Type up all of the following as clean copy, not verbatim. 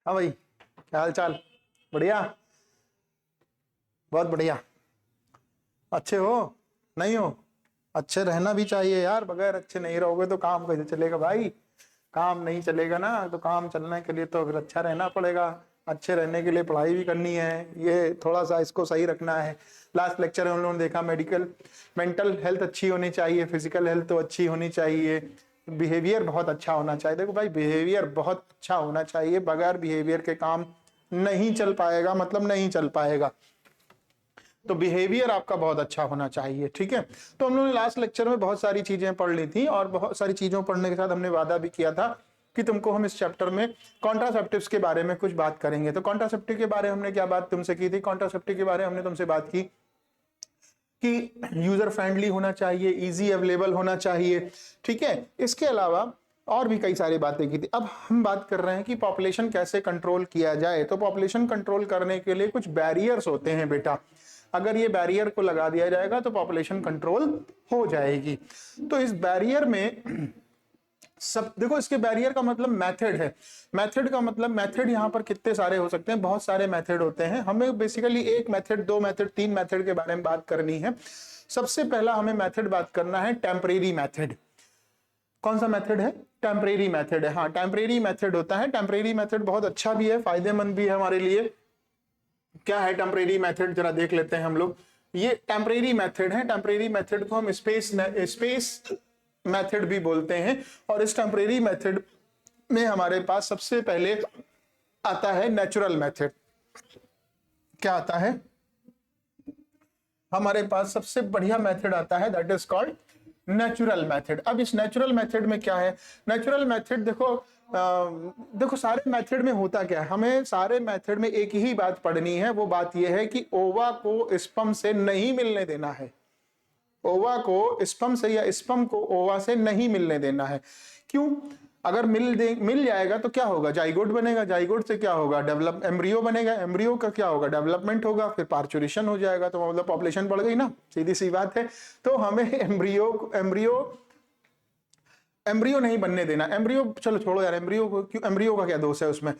हाँ भाई, क्या हाल चाल? बढ़िया, बहुत बढ़िया। अच्छे हो? नहीं हो? अच्छे रहना भी चाहिए यार, बगैर अच्छे नहीं रहोगे तो काम कैसे चलेगा भाई? काम नहीं चलेगा ना, तो काम चलने के लिए तो फिर अच्छा रहना पड़ेगा। अच्छे रहने के लिए पढ़ाई भी करनी है, ये थोड़ा सा इसको सही रखना है। लास्ट लेक्चर में हम लोगों ने देखा मेंटल हेल्थ अच्छी होनी चाहिए, फिजिकल हेल्थ तो अच्छी होनी चाहिए, बिहेवियर बहुत अच्छा होना चाहिए। देखो भाई, बिहेवियर बहुत अच्छा होना चाहिए, बगैर बिहेवियर के काम नहीं चल पाएगा, मतलब नहीं चल पाएगा। तो बिहेवियर आपका बहुत अच्छा होना चाहिए, ठीक है। तो हम लोगों ने लास्ट लेक्चर में बहुत सारी चीजें पढ़ ली थी, और बहुत सारी चीजों पढ़ने के साथ हमने वादा भी किया था कि तुमको हम इस चैप्टर में कॉन्ट्रासेप्टिव्स के बारे में कुछ बात करेंगे। तो कॉन्ट्रासेप्टिव के बारे में हमने क्या बात तुमसे की थी? कॉन्ट्रासेप्टिव के बारे में हमने तुमसे बात की कि यूजर फ्रेंडली होना चाहिए, इजी अवेलेबल होना चाहिए, ठीक है। इसके अलावा और भी कई सारी बातें की थी। अब हम बात कर रहे हैं कि पॉपुलेशन कैसे कंट्रोल किया जाए। तो पॉपुलेशन कंट्रोल करने के लिए कुछ बैरियर्स होते हैं बेटा, अगर ये बैरियर को लगा दिया जाएगा तो पॉपुलेशन कंट्रोल हो जाएगी। तो इस बैरियर में सब देखो, इसके बैरियर का मतलब मेथड है। मेथड का मतलब, मेथड यहां पर कितने सारे हो सकते हैं, बहुत सारे मेथड होते हैं। हमें बेसिकली एक मेथड, दो मेथड, तीन मेथड के बारे में बात करनी है। सबसे पहला हमें मेथड बात करना है टेम्परेरी मेथड। कौन सा मेथड है? टेम्परेरी मेथड है। हाँ, टेम्परेरी मेथड होता है। टेम्परेरी मेथड बहुत अच्छा भी है, फायदेमंद भी है हमारे लिए। क्या है टेम्परेरी मेथड, जरा देख लेते हैं हम लोग। ये टेम्परेरी मेथड है। टेम्परेरी मेथड को हम स्पेस मेथड भी बोलते हैं। और इस टेम्परेरी मेथड में हमारे पास सबसे पहले आता है नेचुरल मेथड। क्या आता है? हमारे पास सबसे बढ़िया मेथड आता है, that is called natural method. अब इस नेचुरल मेथड में क्या है? नेचुरल मेथड देखो, देखो सारे मेथड में होता क्या है, हमें सारे मेथड में एक ही बात पढ़नी है। वो बात यह है कि ओवा को स्पर्म से नहीं मिलने देना है। ओवा को स्पर्म से या स्पर्म को ओवा से नहीं मिलने देना है। क्यों? अगर मिल जाएगा तो क्या होगा? जाइगोट बनेगा, जाइगोट से क्या होगा? डेवलप एम्ब्रियो बनेगा, एम्ब्रियो का क्या होगा? डेवलपमेंट होगा, फिर पार्चुरेशन हो जाएगा, तो मतलब पॉपुलेशन बढ़ गई ना, सीधी सी बात है। तो हमें एम्ब्रियो एम्ब्रियो एम्ब्रियो नहीं बनने देना। एम्ब्रियो चलो छोड़ो यार, एम्ब्रियो को क्यों, एम्ब्रियो का क्या दोष है उसमें?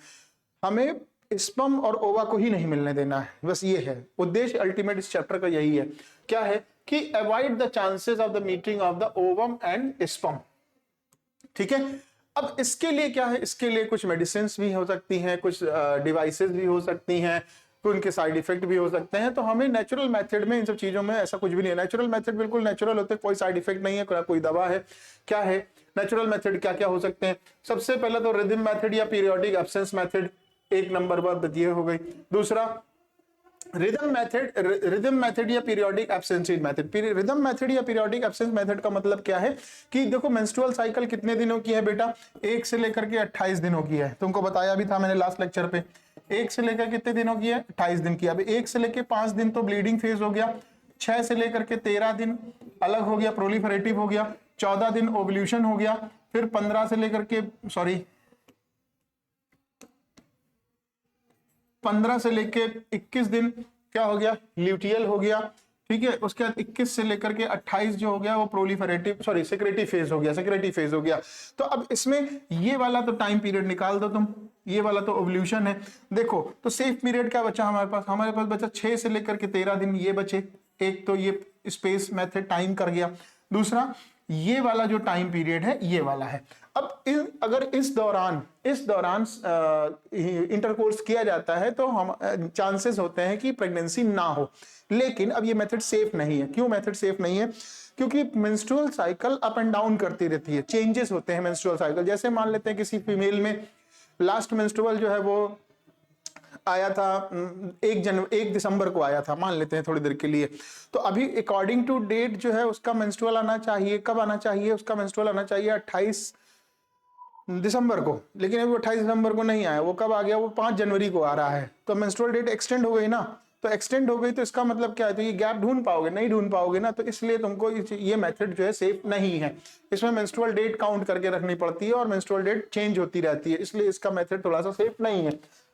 हमें स्पर्म और ओवा को ही नहीं मिलने देना है, बस ये है उद्देश्य। अल्टीमेट इस चैप्टर का यही है। क्या है कि avoid the chances of the meeting of the ovum and sperm, ठीक है। अब इसके लिए क्या है? इसके लिए कुछ मेडिसिन भी हो सकती हैं, कुछ डिवाइसेस भी हो सकती हैं, तो उनके साइड इफेक्ट भी हो सकते हैं। तो हमें नेचुरल मेथड में इन सब चीजों में ऐसा कुछ भी नहीं है। नेचुरल मेथड बिल्कुल नेचुरल होते हैं, कोई साइड इफेक्ट नहीं है, कोई दवा है। क्या है नेचुरल मेथड? क्या क्या हो सकते हैं? सबसे पहले तो रिदम मेथड या पीरियोडिक एब्सेंस मेथड, एक नंबर पर ये हो गई। दूसरा रिदम मेथड या periodic absence method. Rhythm method या पीरियोडिक एब्सेंस मेथड का मतलब क्या है कि देखो, मेंस्ट्रुअल साइकिल कितने दिनों की है बेटा? 1 से लेकर के 28 दिनों की है। तुमको बताया भी था मैंने लास्ट लेक्चर पे। 1 से लेकर कितने दिनों की है? 28 दिन की। अब 1 से लेकर 5 दिन तो ब्लीडिंग फेज हो गया, 6 से लेकर के 13 दिन अलग हो गया, प्रोलिफरेटिव हो गया, 14 दिन ओवल्यूशन हो गया, फिर 15 से लेकर के 15 से लेके 21 दिन क्या हो गया? ल्यूटियल हो गया, ठीक है। उसके बाद 21 से लेकर के 28 जो हो गया वो प्रोलिफरेटिव सेक्रेटरी फेज हो गया, सेक्रेटरी फेज हो गया। तो अब इसमें ये वाला तो टाइम पीरियड निकाल दो तुम, ये वाला तो ओवल्यूशन है। देखो तो सेफ पीरियड क्या बचा हमारे पास? हमारे पास बचा 6 से लेकर के 13 दिन, ये बचे। एक तो ये स्पेस मेथड टाइम कर गया, दूसरा ये वाला जो टाइम पीरियड है ये वाला है। अब अगर इस दौरान इंटरकोर्स किया जाता है तो हम चांसेस होते हैं कि प्रेगनेंसी ना हो। लेकिन अब ये मेथड सेफ नहीं है। क्यों मेथड सेफ नहीं है? क्योंकि menstrual cycle up and down करती रहती है, चेंजेस होते हैं मेंस्ट्रुअल साइकिल। जैसे मान लेते हैं किसी फीमेल में लास्ट मेंस्ट्रुअल जो है वो आया था 1 दिसंबर को आया था, मान लेते हैं थोड़ी देर के लिए। तो अभी अकॉर्डिंग टू डेट जो है उसका मेंस्ट्रुअल आना चाहिए, कब आना चाहिए? उसका मेंस्ट्रुअल आना चाहिए 28 दिसंबर को, लेकिन अभी 28 दिसंबर को नहीं आया। वो कब आ गया? वो 5 जनवरी को आ रहा है। तो मेंस्ट्रुअल डेट एक्सटेंड हो गई ना। तो एक्सटेंड हो गई तो इसका मतलब क्या है? तो ये गैप ढूंढ पाओगे? नहीं ढूंढ पाओगे ना। तो इसलिए तुमको ये मेथड जो है सेफ नहीं है। इसमें मेंस्ट्रुअल डेट काउंट करके रखनी पड़ती है और मेंस्ट्रुअल डेट चेंज होती रहती है, इसलिए इसका मेथड थोड़ा सा सेफ नहीं है।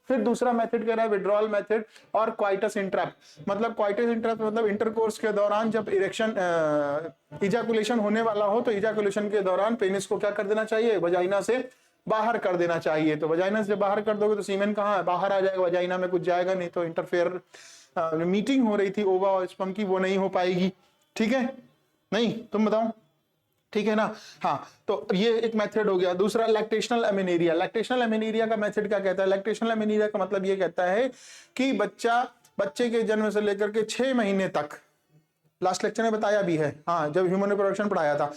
फिर दूसरा मेथड कह रहा है विड्रॉल मेथड और क्वाइटस इंटरप्ट। मतलब क्वाइटस इंटरप्ट मतलब इंटरकोर्स के दौरान जब इरेक्शन इजैकुलेशन होने वाला हो तो इजैकुलेशन के दौरान पेनिस को क्या कर देना चाहिए, वजाइना से बाहर कर देना चाहिए। तो वजाइना से बाहर कर दोगे तो सीमेन कहाँ है, बाहर आ जाएगा, वजाइना में कुछ जाएगा नहीं। तो इंटरफेयर मीटिंग हो रही थी ओवा और स्पर्म की, वो नहीं हो पाएगी। ठीक है, नहीं तुम बताओ, ठीक है ना। हाँ, तो ये एक मेथड हो गया। दूसरा लैक्टेशनल एमेनेरिया। लैक्टेशनल एमेनेरिया का मेथड क्या कहता है, लैक्टेशनल एमेनेरिया का मतलब ये कहता है कि बच्चे के जन्म से लेकर के 6 महीने तक, लास्ट लेक्चर में बताया भी है, हाँ जब ह्यूमन रिप्रोडक्शन पढ़ाया था,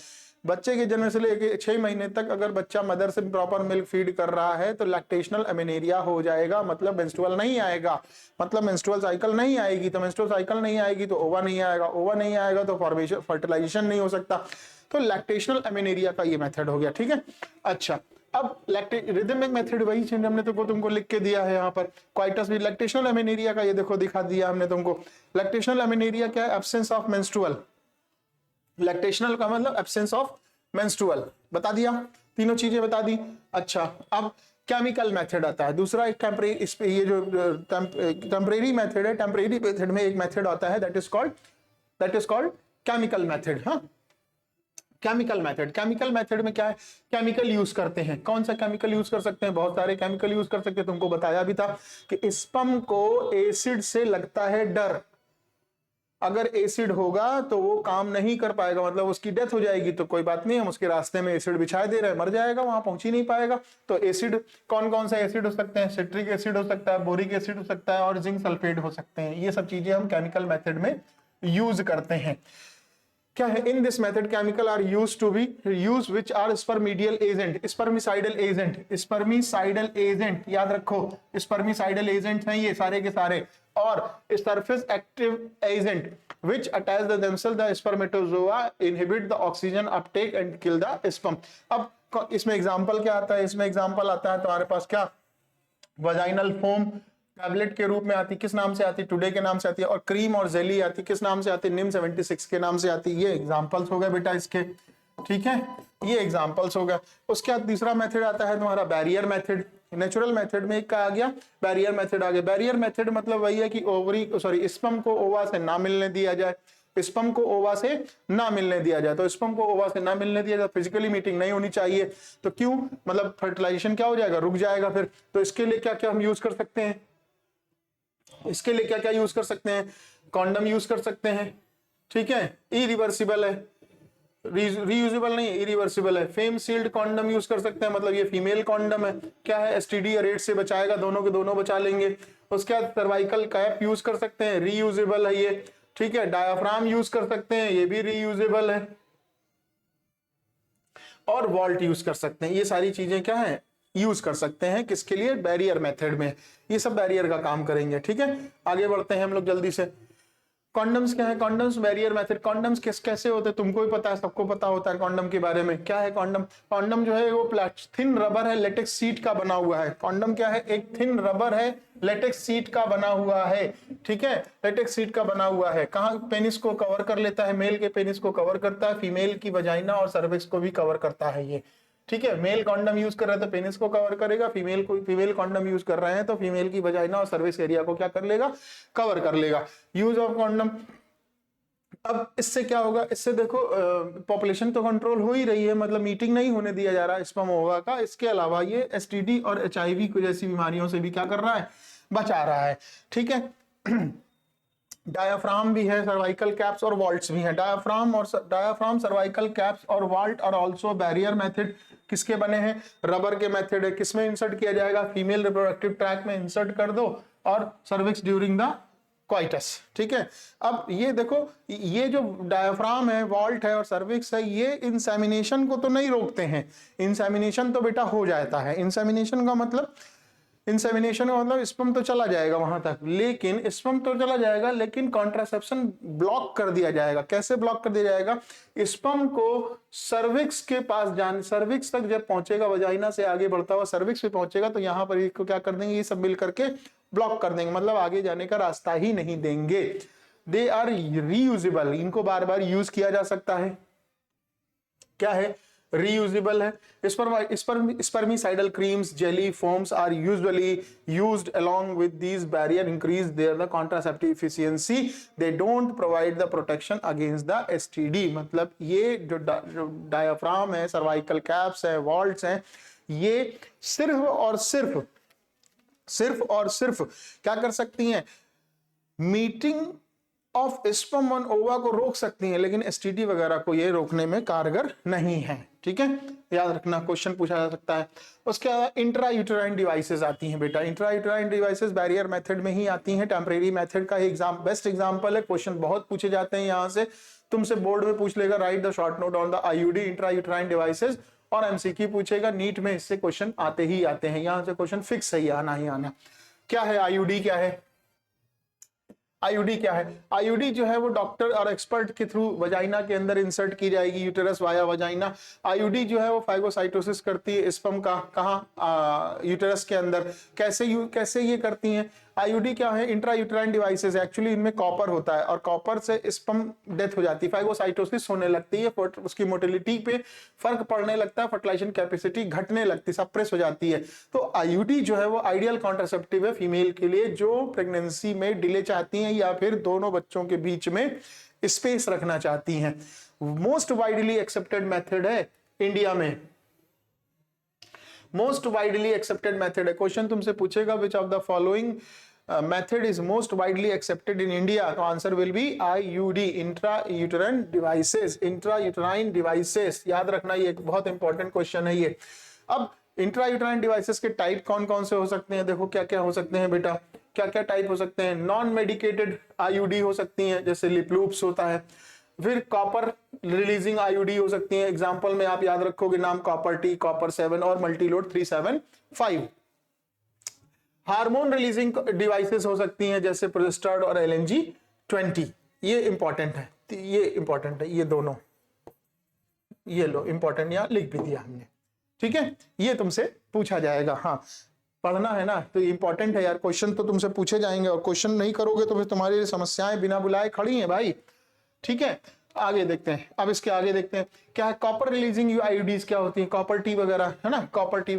बच्चे के जन्म से लेकर 6 महीने तक अगर बच्चा मदर से प्रॉपर मिल्क फीड कर रहा है तो लैक्टेशनल एमेनेरिया हो जाएगा। मतलब मेंस्ट्रुअल नहीं आएगा, मतलब मेंस्ट्रुअल साइकिल नहीं आएगी। तो मेंस्ट्रुअल साइकिल नहीं आएगी तो ओवा नहीं आएगा, ओवा नहीं आएगा तो फॉर्मेशन फर्टिलाइजेशन नहीं हो सकता। तो लैक्टेशनल एमेनेरिया का ये मेथड हो गया। ठीक है, अच्छा अब रिदमिक मेथड वही चीज हमने तुमको लिख के दिया है यहाँ पर। क्वाइटस भी लैक्टेशनल एमेनेरिया का ये देखो दिखा दिया हमने तुमको। लैक्टेशनल एमेनेरिया क्या है, एब्सेंस ऑफ मेंस्ट्रुअल। लैक्टेशनल का मतलब एब्सेंस ऑफ मेंस्ट्रुअल, बता दिया, तीनों चीजें बता दी। अच्छा अब केमिकल मेथड आता है दूसरा। एक ये जो टेम्परेरी मेथड है, टेम्परेरी मेथड में एक मेथड आता है that is called chemical method. हाँ, केमिकल मेथड। केमिकल मेथड में क्या है, केमिकल यूज करते हैं। कौन सा केमिकल यूज कर सकते हैं, बहुत सारे केमिकल यूज कर सकते हैं। तुमको बताया भी था कि स्पर्म को एसिड से लगता है डर। अगर एसिड होगा तो वो काम नहीं कर पाएगा, मतलब उसकी डेथ हो जाएगी। तो कोई बात नहीं, हम उसके रास्ते में एसिड बिछाए दे रहे हैं, मर जाएगा, वहां पहुंच ही नहीं पाएगा। तो एसिड कौन कौन सा एसिड हो सकते हैं, सिट्रिक एसिड हो सकता है, बोरिक एसिड हो सकता है और जिंक सल्फेट हो सकते हैं। ये सब चीजें हम केमिकल मेथड में यूज करते हैं। क्या है, in this method chemical are used to be use which are spermicidal agent, spermicidal agent. Spermicidal agent याद रखो, स्पर्मिसाइडल एजेंट हैं ये सारे के सारे। और surface active agent which attach themselves the spermatozoa inhibit the oxygen uptake and kill the sperm। अब इसमें एग्जांपल क्या आता है, इसमें एग्जांपल आता है तुम्हारे पास क्या, वजाइनल फोम टैबलेट के रूप में आती, किस नाम से आती, टुडे के नाम से आती है। और क्रीम और जेली आती, किस नाम से आती, निम 76 के नाम से आती। ये एग्जांपल्स हो गए बेटा इसके, ठीक है, ये एग्जांपल्स हो गया। उसके बाद तीसरा मेथड आता है तुम्हारा बैरियर मेथड। नेचुरल मेथड में एक आ गया, बैरियर मेथड आ गया। बैरियर मेथड मतलब वही है कि स्पर्म को ओवा से ना मिलने दिया जाए, स्पर्म को ओवा से ना मिलने दिया जाए। तो स्पर्म को ओवा से ना मिलने दिया जाए, फिजिकली मीटिंग नहीं होनी चाहिए। तो क्यों, मतलब फर्टिलाइजेशन क्या हो जाएगा, रुक जाएगा फिर। तो इसके लिए क्या क्या हम यूज कर सकते हैं, इसके लिए क्या क्या यूज कर सकते हैं, कॉन्डम यूज कर सकते हैं। ठीक है, इरिवर्सिबल है, रीयूजेबल नहीं है, इरिवर्सिबल है। फेम सील्ड कॉन्डम यूज कर सकते हैं, मतलब ये फीमेल कॉन्डम है। क्या है, एसटीडी या रेट से बचाएगा, दोनों के दोनों बचा लेंगे। उसके बाद सर्वाइकल कैप यूज कर सकते हैं, रीयूजेबल है ये। ठीक है, डायाफ्राम यूज कर सकते हैं, ये भी रीयूजेबल है। और वॉल्ट यूज कर सकते हैं। ये सारी चीजें क्या है, यूज कर सकते हैं, किसके लिए, बैरियर मेथड में। ये सब बैरियर का काम करेंगे। ठीक है, आगे बढ़ते हैं हम लोग जल्दी से। कॉन्डम्स क्या है, कॉन्डम्स बैरियर मेथड। कॉन्डम्स कैसे होते हैं, तुमको भी पता है, सबको पता होता है कॉन्डम के बारे में। क्या है कॉन्डम, कॉन्डम जो है वो थिन रबर है, लेटेक्स सीट का बना हुआ है। कॉन्डम क्या है, एक थिन रबर है, लेटेक्स सीट का बना हुआ है। ठीक है, लेटेक्स सीट का बना हुआ है। कहाँ, पेनिस को कवर कर लेता है, मेल के पेनिस को कवर करता है, फीमेल की वजाइना और सर्विक्स को भी कवर करता है ये। ठीक है, मेल कॉन्डम यूज कर रहे हैं तो पेनिस को कवर करेगा, फीमेल कॉन्डम यूज कर रहे हैं तो फीमेल की वजाइना और सर्विक्स एरिया को क्या कर लेगा, कवर कर लेगा। Use of condom. अब इससे क्या होगा, इससे देखो पॉपुलेशन तो कंट्रोल हो ही रही है, मतलब मीटिंग नहीं होने दिया जा रहा है स्पर्म ओवा का। इसके अलावा ये एसटीडी और एचआईवी को जैसी बीमारियों से भी क्या कर रहा है, बचा रहा है। ठीक है, डायाफ्राम भी है, सर्वाइकल कैप्स और वॉल्ट्स भी हैं। डायाफ्राम सर्वाइकल कैप्स और वॉल्ट और आल्सो बैरियर मेथड किसके बने हैं, रबर के मेथड है। किसमें इंसर्ट किया जाएगा, फीमेल रिप्रोडक्टिव ट्रैक्ट में इंसर्ट कर दो और सर्विक्स ड्यूरिंग द क्वाइटस। ठीक है, अब ये देखो, ये जो डायाफ्राम है, वॉल्ट है और सर्विक्स है, ये इंसेमिनेशन को तो नहीं रोकते हैं। इंसेमिनेशन तो बेटा हो जाता है। इंसेमिनेशन का मतलब स्पर्म तो चला जाएगा वहां तक, लेकिन स्पर्म तो चला जाएगा लेकिन कॉन्ट्रासेप्शन ब्लॉक कर दिया जाएगा। कैसे ब्लॉक कर दिया जाएगा, स्पर्म को सर्विक्स के पास सर्विक्स तक जब पहुंचेगा, वजाइना से आगे बढ़ता हुआ सर्विक्स पे पहुंचेगा तो यहां पर इसको क्या कर देंगे, ये सब मिल करके ब्लॉक कर देंगे, मतलब आगे जाने का रास्ता ही नहीं देंगे। दे आर रीयूजेबल, इनको बार बार यूज किया जा सकता है। क्या है, रीयूजेबल है। Spermicidal creams, jelly, foams are usually used along with these barrier increase their the contraceptive efficiency, they don't provide the protection against the STD. मतलब ये जो डायाफ्राम है, सर्वाइकल कैप्स है, वॉल्ट्स हैं, ये सिर्फ और सिर्फ क्या कर सकती हैं, मीटिंग ऑफ स्पर्म ऑन ओवा को रोक सकती हैं, लेकिन एसटीडी वगैरह को ये रोकने में कारगर नहीं है। ठीक है, याद रखना, क्वेश्चन पूछा जा सकता है। उसके अलावा इंट्रा यूटेराइन डिवाइसेस आती हैं बेटा। Intra uterine devices barrier method में ही आती हैं। टेम्परेरी मेथड का बेस्ट एग्जांपल है। क्वेश्चन बहुत पूछे जाते हैं यहां से, तुमसे बोर्ड में पूछ लेगा, right the short note on the IUD intra uterine devices, और एमसीक्यू पूछेगा। नीट में इससे क्वेश्चन आते ही आते हैं, यहां से क्वेश्चन फिक्स है, आना ही आना। क्या है आईयूडी, क्या है आईयूडी, क्या है आईयूडी? जो है वो डॉक्टर और एक्सपर्ट के थ्रू वजाइना के अंदर इंसर्ट की जाएगी, यूटेरस वाया वजाइना। आईयूडी जो है वो फाइगोसाइटोसिस करती है स्पर्म का, कहाँ, यूटेरस के अंदर। कैसे ये करती हैं? आईयूडी क्या है? इंट्रा यूटेराइन डिवाइसेस, एक्चुअली इनमें कॉपर होता है और कॉपर से स्पर्म डेथ हो जाती है, फाइगोसाइटोसिस होने लगती है, उसकी मोटिलिटी पे फर्क पड़ने लगता है, फर्टिलाइजेशन कैपेसिटी घटने लगती है, सप्रेस हो जाती है। तो आईयूडी जो है वो आइडियल कॉन्ट्रासेप्टिव है फीमेल के लिए जो प्रेगनेंसी में डिले चाहती हैं या फिर दोनों बच्चों के बीच में स्पेस रखना चाहती हैं। मोस्ट वाइडली एक्सेप्टेड मेथड है इंडिया में, मोस्ट वाइडली एक्सेप्टेड मेथड है। क्वेश्चन तुमसे पूछेगा which of the following method is most widely accepted in India, तो answer will be IUD, intra uterine devices. Intra uterine devices याद रखना, ये एक बहुत इंपॉर्टेंट क्वेश्चन है ये। अब इंट्रा यूटेराइन डिवाइसेस के टाइप कौन कौन से हो सकते हैं? देखो क्या क्या हो सकते हैं बेटा, क्या क्या टाइप हो सकते हैं। नॉन मेडिकेटेड आईयूडी हो सकती हैं, जैसे लिपलूप्स होता है। फिर कॉपर रिलीजिंग आईयूडी हो सकती है, एग्जांपल में आप याद रखोगे नाम, कॉपर टी, कॉपर 7 और मल्टीलोड 375। हार्मोन रिलीजिंग डिवाइसेस हो सकती हैं, जैसे प्रोजेस्टेरोन और एलएनजी 20। ये इंपॉर्टेंट है, ये इंपॉर्टेंट है, ये दोनों, ये लो इंपॉर्टेंट, यहां लिख भी दिया हमने। ठीक है, ये तुमसे पूछा जाएगा। हाँ, पढ़ना है ना, तो इंपॉर्टेंट है यार, क्वेश्चन तो तुमसे पूछे जाएंगे, और क्वेश्चन नहीं करोगे तो फिर तुम्हारे लिए समस्याएं बिना बुलाए खड़ी हैं भाई। ठीक है, आगे देखते हैं। अब इसके आगे देखते हैं क्या है। कॉपर रिलीजिंग आईयूडीज क्या होती है? कॉपर टी वगैरह है ना, कॉपर टी।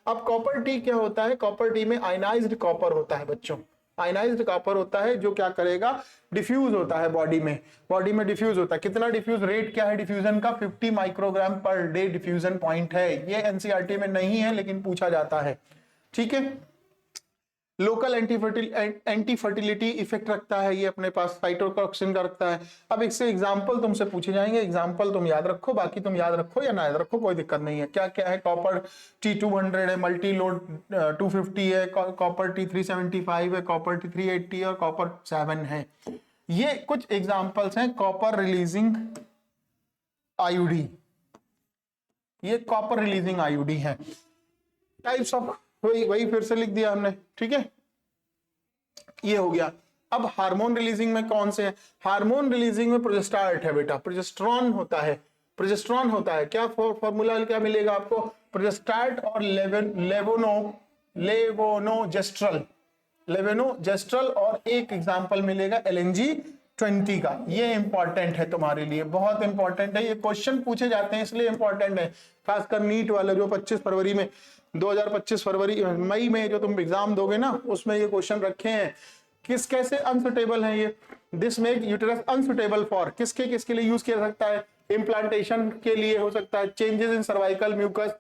अब कॉपर टी क्या होता है? कॉपर टी में आयनाइज्ड कॉपर होता है बच्चों, आयनाइज्ड कॉपर होता है जो क्या करेगा, डिफ्यूज होता है बॉडी में डिफ्यूज होता है। कितना डिफ्यूज, रेट क्या है डिफ्यूजन का? 50 microgram per day diffusion point है। ये एनसीईआरटी में नहीं है लेकिन पूछा जाता है। ठीक है, लोकल एंटी फर्टिलिटी इफेक्ट रखता है ये, अपने पास साइटोटॉक्सिन का रखता है। अब इससे एग्जांपल तुमसे पूछे जाएंगे, एग्जांपल तुम याद रखो, बाकी तुम याद रखो या ना याद रखो कोई दिक्कत नहीं है। क्या क्या है? कॉपर टी 200 है, मल्टी लोड 250 है, कॉपर टी 375 है, कॉपर टी 380 और कॉपर 7 है। ये कुछ एग्जाम्पल्स हैं कॉपर रिलीजिंग आईयूडी, ये कॉपर रिलीजिंग आईयूडी है। टाइप्स ऑफ, वही फिर से लिख दिया हमने। ठीक है, ये हो गया। अब हार्मोन रिलीजिंग में कौन से हैं? हार्मोन रिलीजिंग में प्रोजेस्टेरोन है बेटा, प्रोजेस्टेरोन होता है, प्रोजेस्टेरोन होता है। क्या फॉर्मूला क्या मिलेगा आपको? प्रोजेस्टेट और लेवोनोजेस्ट्रल और एक एग्जांपल मिलेगा एलएनजी 20 का। ये इंपॉर्टेंट है तुम्हारे लिए, बहुत इंपॉर्टेंट है। ये क्वेश्चन पूछे जाते हैं इसलिए इंपॉर्टेंट है, खासकर नीट वाले जो 25 फरवरी में 2025 फरवरी मई में जो तुम एग्जाम दोगे ना, उसमें ये क्वेश्चन रखे हैं। कैसे अनसुटेबल है ये? This make uterus unsuitable for, किसके लिए यूज किया जा सकता है? इम्प्लांटेशन के लिए हो सकता है, चेंजेस इन सर्वाइकल म्यूकस।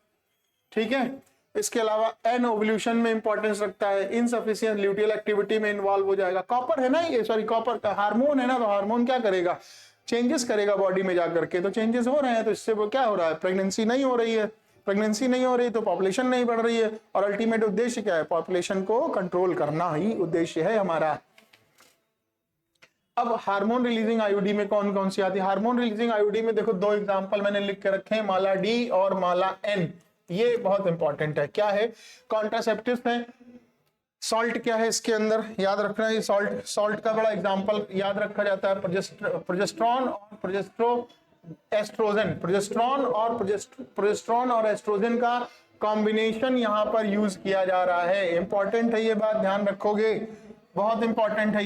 ठीक है, इसके अलावा एन ओवल्यूशन में इंपॉर्टेंस रखता है, इनसफिशिएंट ल्यूटियल एक्टिविटी में इन्वॉल्व हो जाएगा। कॉपर है ना ये, सॉरी कॉपर का हार्मोन है ना, तो हार्मोन क्या करेगा? चेंजेस करेगा बॉडी में जाकर के। तो चेंजेस हो रहे हैं तो इससे वो क्या हो रहा है? प्रेगनेंसी नहीं हो रही है, प्रेगनेंसी नहीं हो रही तो पॉपुलेशन नहीं बढ़ रही है, और अल्टीमेट उद्देश्य क्या है? पॉपुलेशन को कंट्रोल करना ही उद्देश्य है हमारा। अब हार्मोन रिलीजिंग आईयूडी में कौन कौन सी आती है? हार्मोन रिलीजिंग आईयूडी में देखो दो एग्जांपल मैंने लिख के रखे हैं, माला डी और माला एन। ये बहुत इंपॉर्टेंट है। क्या है? कॉन्ट्रासेप्टिव्स है। सॉल्ट क्या है इसके अंदर? याद रखना है, सॉल्ट का बड़ा एग्जांपल याद रखा जाता है, प्रोजेस्टेरोन और प्रोजेस्टेरोन और एस्ट्रोजन का कॉम्बिनेशन यहां पर यूज किया जा रहा है। इंपॉर्टेंट है ये बात, ध्यान रखोगे, बहुत इंपॉर्टेंट है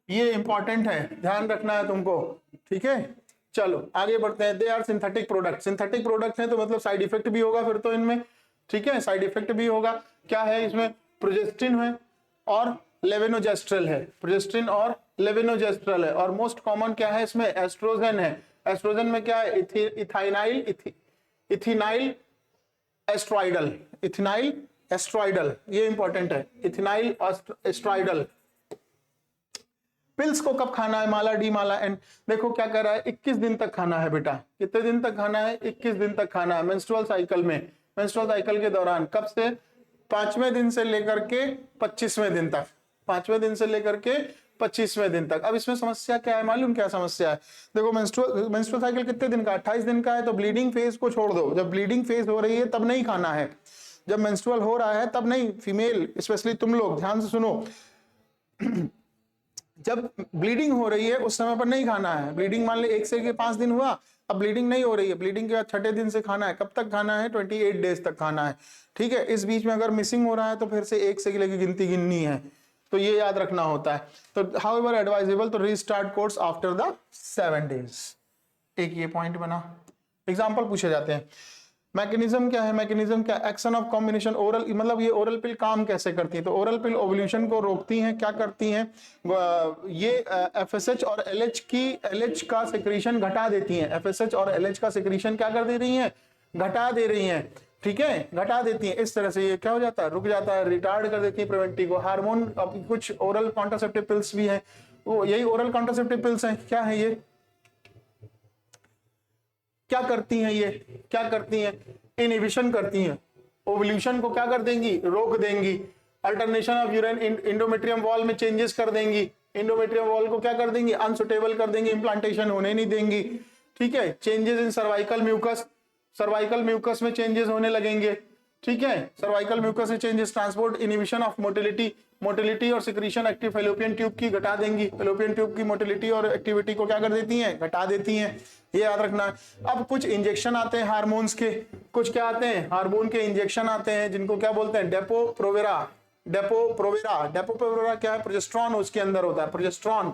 ये इंपॉर्टेंट है, ध्यान रखना है तुमको। ठीक है, चलो आगे बढ़ते हैं। They are synthetic product, synthetic product है तो मतलब साइड इफेक्ट भी होगा फिर तो इनमें, ठीक है, साइड इफेक्ट भी होगा। क्या है इसमें, प्रोजेस्टिन है और लेवेनोजेस्ट्रल है, प्रोजेस्टिन और लेवेनोजेस्ट्रल है। और मोस्ट कॉमन क्या है इसमें, एस्ट्रोजन है। एस्ट्रोजन में क्या है, इथिनाइल एस्ट्रॉइडल, इथिनाइल एस्ट्रॉइडल, ये इंपॉर्टेंट है, इथिनाइल एस्ट्रॉइडल। पिल्स को कब खाना है, माला डी माला एन, देखो क्या कर रहा है, 21 दिन तक खाना है बेटा। कितने दिन तक खाना है, 21 दिन तक खाना है मेंस्ट्रुअल साइकिल में, मेंस्ट्रुअल साइकिल के दौरान। कब से, 5वें दिन से लेकर के 25वें दिन तक, 5वें दिन से लेकर के 25वें दिन तक। अब इसमें समस्या क्या है, मालूम क्या समस्या है, देखो मेंस्ट्रुअल साइकिल कितने दिन का, 28 दिन का है, तो ब्लीडिंग फेज को छोड़ दो। जब ब्लीडिंग फेज हो रही है तब नहीं खाना है, जब मेंस्ट्रुअल हो रहा है तब नहीं। फीमेल स्पेशली तुम लोग ध्यान से सुनो, जब ब्लीडिंग हो रही है उस समय पर नहीं खाना है। ब्लीडिंग मान ले 1 से 5 दिन हुआ, अब ब्लीडिंग नहीं हो रही है, ब्लीडिंग के बाद 6ठे दिन से खाना है। कब तक खाना है, 28 डेज तक खाना है, ठीक है। इस बीच में अगर मिसिंग हो रहा है तो फिर से 1 से लेकर गिनती गिननी है, तो ये याद रखना होता है। तो हाउएवर एडवाइजेबल तो restart course after the 7 days. एक ये पॉइंट बना। एग्जाम्पल पूछे जाते हैं। मैकेनिज्म क्या है, मैकेनिज्म क्या, एक्शन ऑफ कॉम्बिनेशन ओरल, मतलब ये ओरल पिल काम कैसे करती है, तो ओरल पिल ओवल्यूशन को रोकती हैं। क्या करती हैं, ये एफएसएच और एलएच की, एलएच का सिक्रीशन घटा देती हैं। एफएसएच और एलएच का सिक्रीशन क्या कर दे रही हैं, घटा दे रही हैं, ठीक है, घटा देती हैं। इस तरह से ये क्या हो जाता है, रुक जाता है, रिटार्ड कर देती है प्रिवेंटिव को। हार्मोन, कुछ ओरल कॉन्ट्रासेप्टिव पिल्स भी हैं, वो यही ओरल कॉन्ट्रासेप्टिव पिल्स हैं। क्या है ये, क्या करती हैं, ये क्या करती हैं, इनहिबिशन करती हैं। ओवल्यूशन को क्या कर देंगी, रोक देंगी। Alternation of urine, endometrium wall में चेंजेस कर देंगी। इंडोमेट्रियम वॉल को क्या कर देंगी, अनसुटेबल कर देंगी, इंप्लांटेशन होने नहीं देंगी, ठीक है। Changes in cervical mucus, cervical mucus में चेंजेस होने लगेंगे, ठीक है। सर्वाइकल म्यूकस से changes, transport inhibition of motility, motility और सिक्रीशन एक्टिव फैलोपियन ट्यूब की घटा देंगी। फैलोपियन ट्यूब की मोटिलिटी और एक्टिविटी को क्या कर देती हैं, घटा देती हैं, ये याद रखना है। अब कुछ इंजेक्शन आते हैं हार्मोन्स के, कुछ क्या आते हैं, हार्मोन के इंजेक्शन आते हैं, जिनको क्या बोलते हैं, डेपो-प्रोवेरा। डेपो-प्रोवेरा, डेपो-प्रोवेरा क्या है, प्रोजेस्टेरॉन उसके अंदर होता है, प्रोजेस्टेरॉन,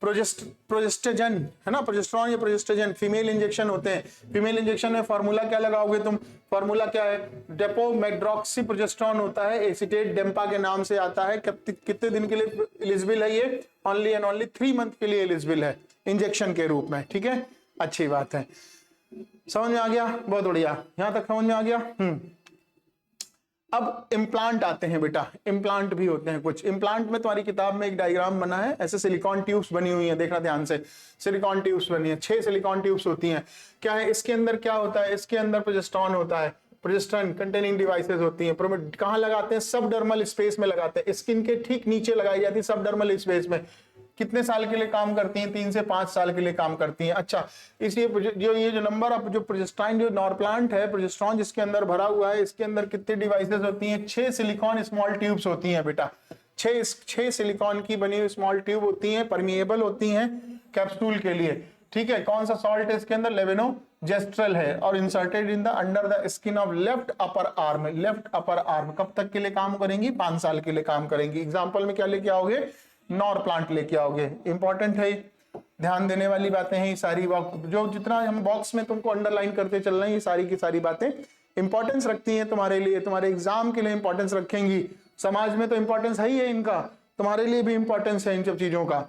प्रोजेस्टेजन है ना, प्रोजेस्टेरॉन या प्रोजेस्टेजन फीमेल इंजेक्शन होते हैं। फीमेल इंजेक्शन में फॉर्मूला क्या लगाओगे तुम, फॉर्मूला क्या है, डेपोमेड्रॉक्सी प्रोजेस्टेरॉन होता है, एसीटेट डेम्पा के नाम से आता है। कितने दिन के लिए एलिजिबल है ये, ओनली एंड ओनली 3 मंथ के लिए एलिजिबल है इंजेक्शन के रूप में, ठीक है। अच्छी बात है, समझ में आ गया, बहुत बढ़िया, यहां तक समझ में आ गया। अब इम्प्लांट आते हैं बेटा, इम्प्लांट भी होते हैं कुछ। इम्प्लांट में तुम्हारी किताब में एक डायग्राम बना है, ऐसे सिलिकॉन ट्यूब्स बनी हुई है, देखना ध्यान से, सिलिकॉन ट्यूब्स बनी है, 6 सिलिकॉन ट्यूब्स होती हैं। क्या है इसके अंदर, क्या होता है इसके अंदर, प्रोजेस्टेरॉन होता है, प्रोजेस्टेरॉन कंटेनिंग डिवाइसेस होती हैं। कहाँ लगाते हैं, सबडर्मल स्पेस में लगाते हैं, स्किन के ठीक नीचे लगाई जाती है सबडर्मल स्पेस में। कितने साल के लिए काम करती हैं, 3 से 5 साल के लिए काम करती हैं। अच्छा, इसलिए जो ये जो नंबर ऑफ जो प्रोजेस्टाइन, जो नॉरप्लांट है, प्रोजेस्टेरॉन जिसके अंदर भरा हुआ है, इसके अंदर कितनी डिवाइसेस होती हैं, 6 सिलिकॉन स्मॉल ट्यूब्स होती हैं बेटा। 6 सिलिकॉन की बनी हुई स्मॉल ट्यूब होती हैं, परमिएबल होती हैं कैप्सूल के लिए, ठीक है। कौन सा सॉल्ट है इसके अंदर, लेवेनोजेस्ट्रल है, और inserted in the under the skin of left upper arm, left upper arm. कब तक के लिए काम करेंगी, 5 साल के लिए काम करेंगी। एग्जाम्पल में क्या लेके आओगे, नॉर प्लांट लेके आओगे। इंपॉर्टेंट है, ध्यान देने वाली बातें हैं ये सारी, जो जितना हम बॉक्स में तुमको अंडरलाइन करते चल रहे हैं, ये सारी की सारी बातें इंपॉर्टेंस रखती हैं तुम्हारे लिए, तुम्हारे एग्जाम के लिए इंपॉर्टेंस रखेंगी। समाज में तो इंपॉर्टेंस है ही है इनका, तुम्हारे लिए भी इंपॉर्टेंस है इन सब चीजों का।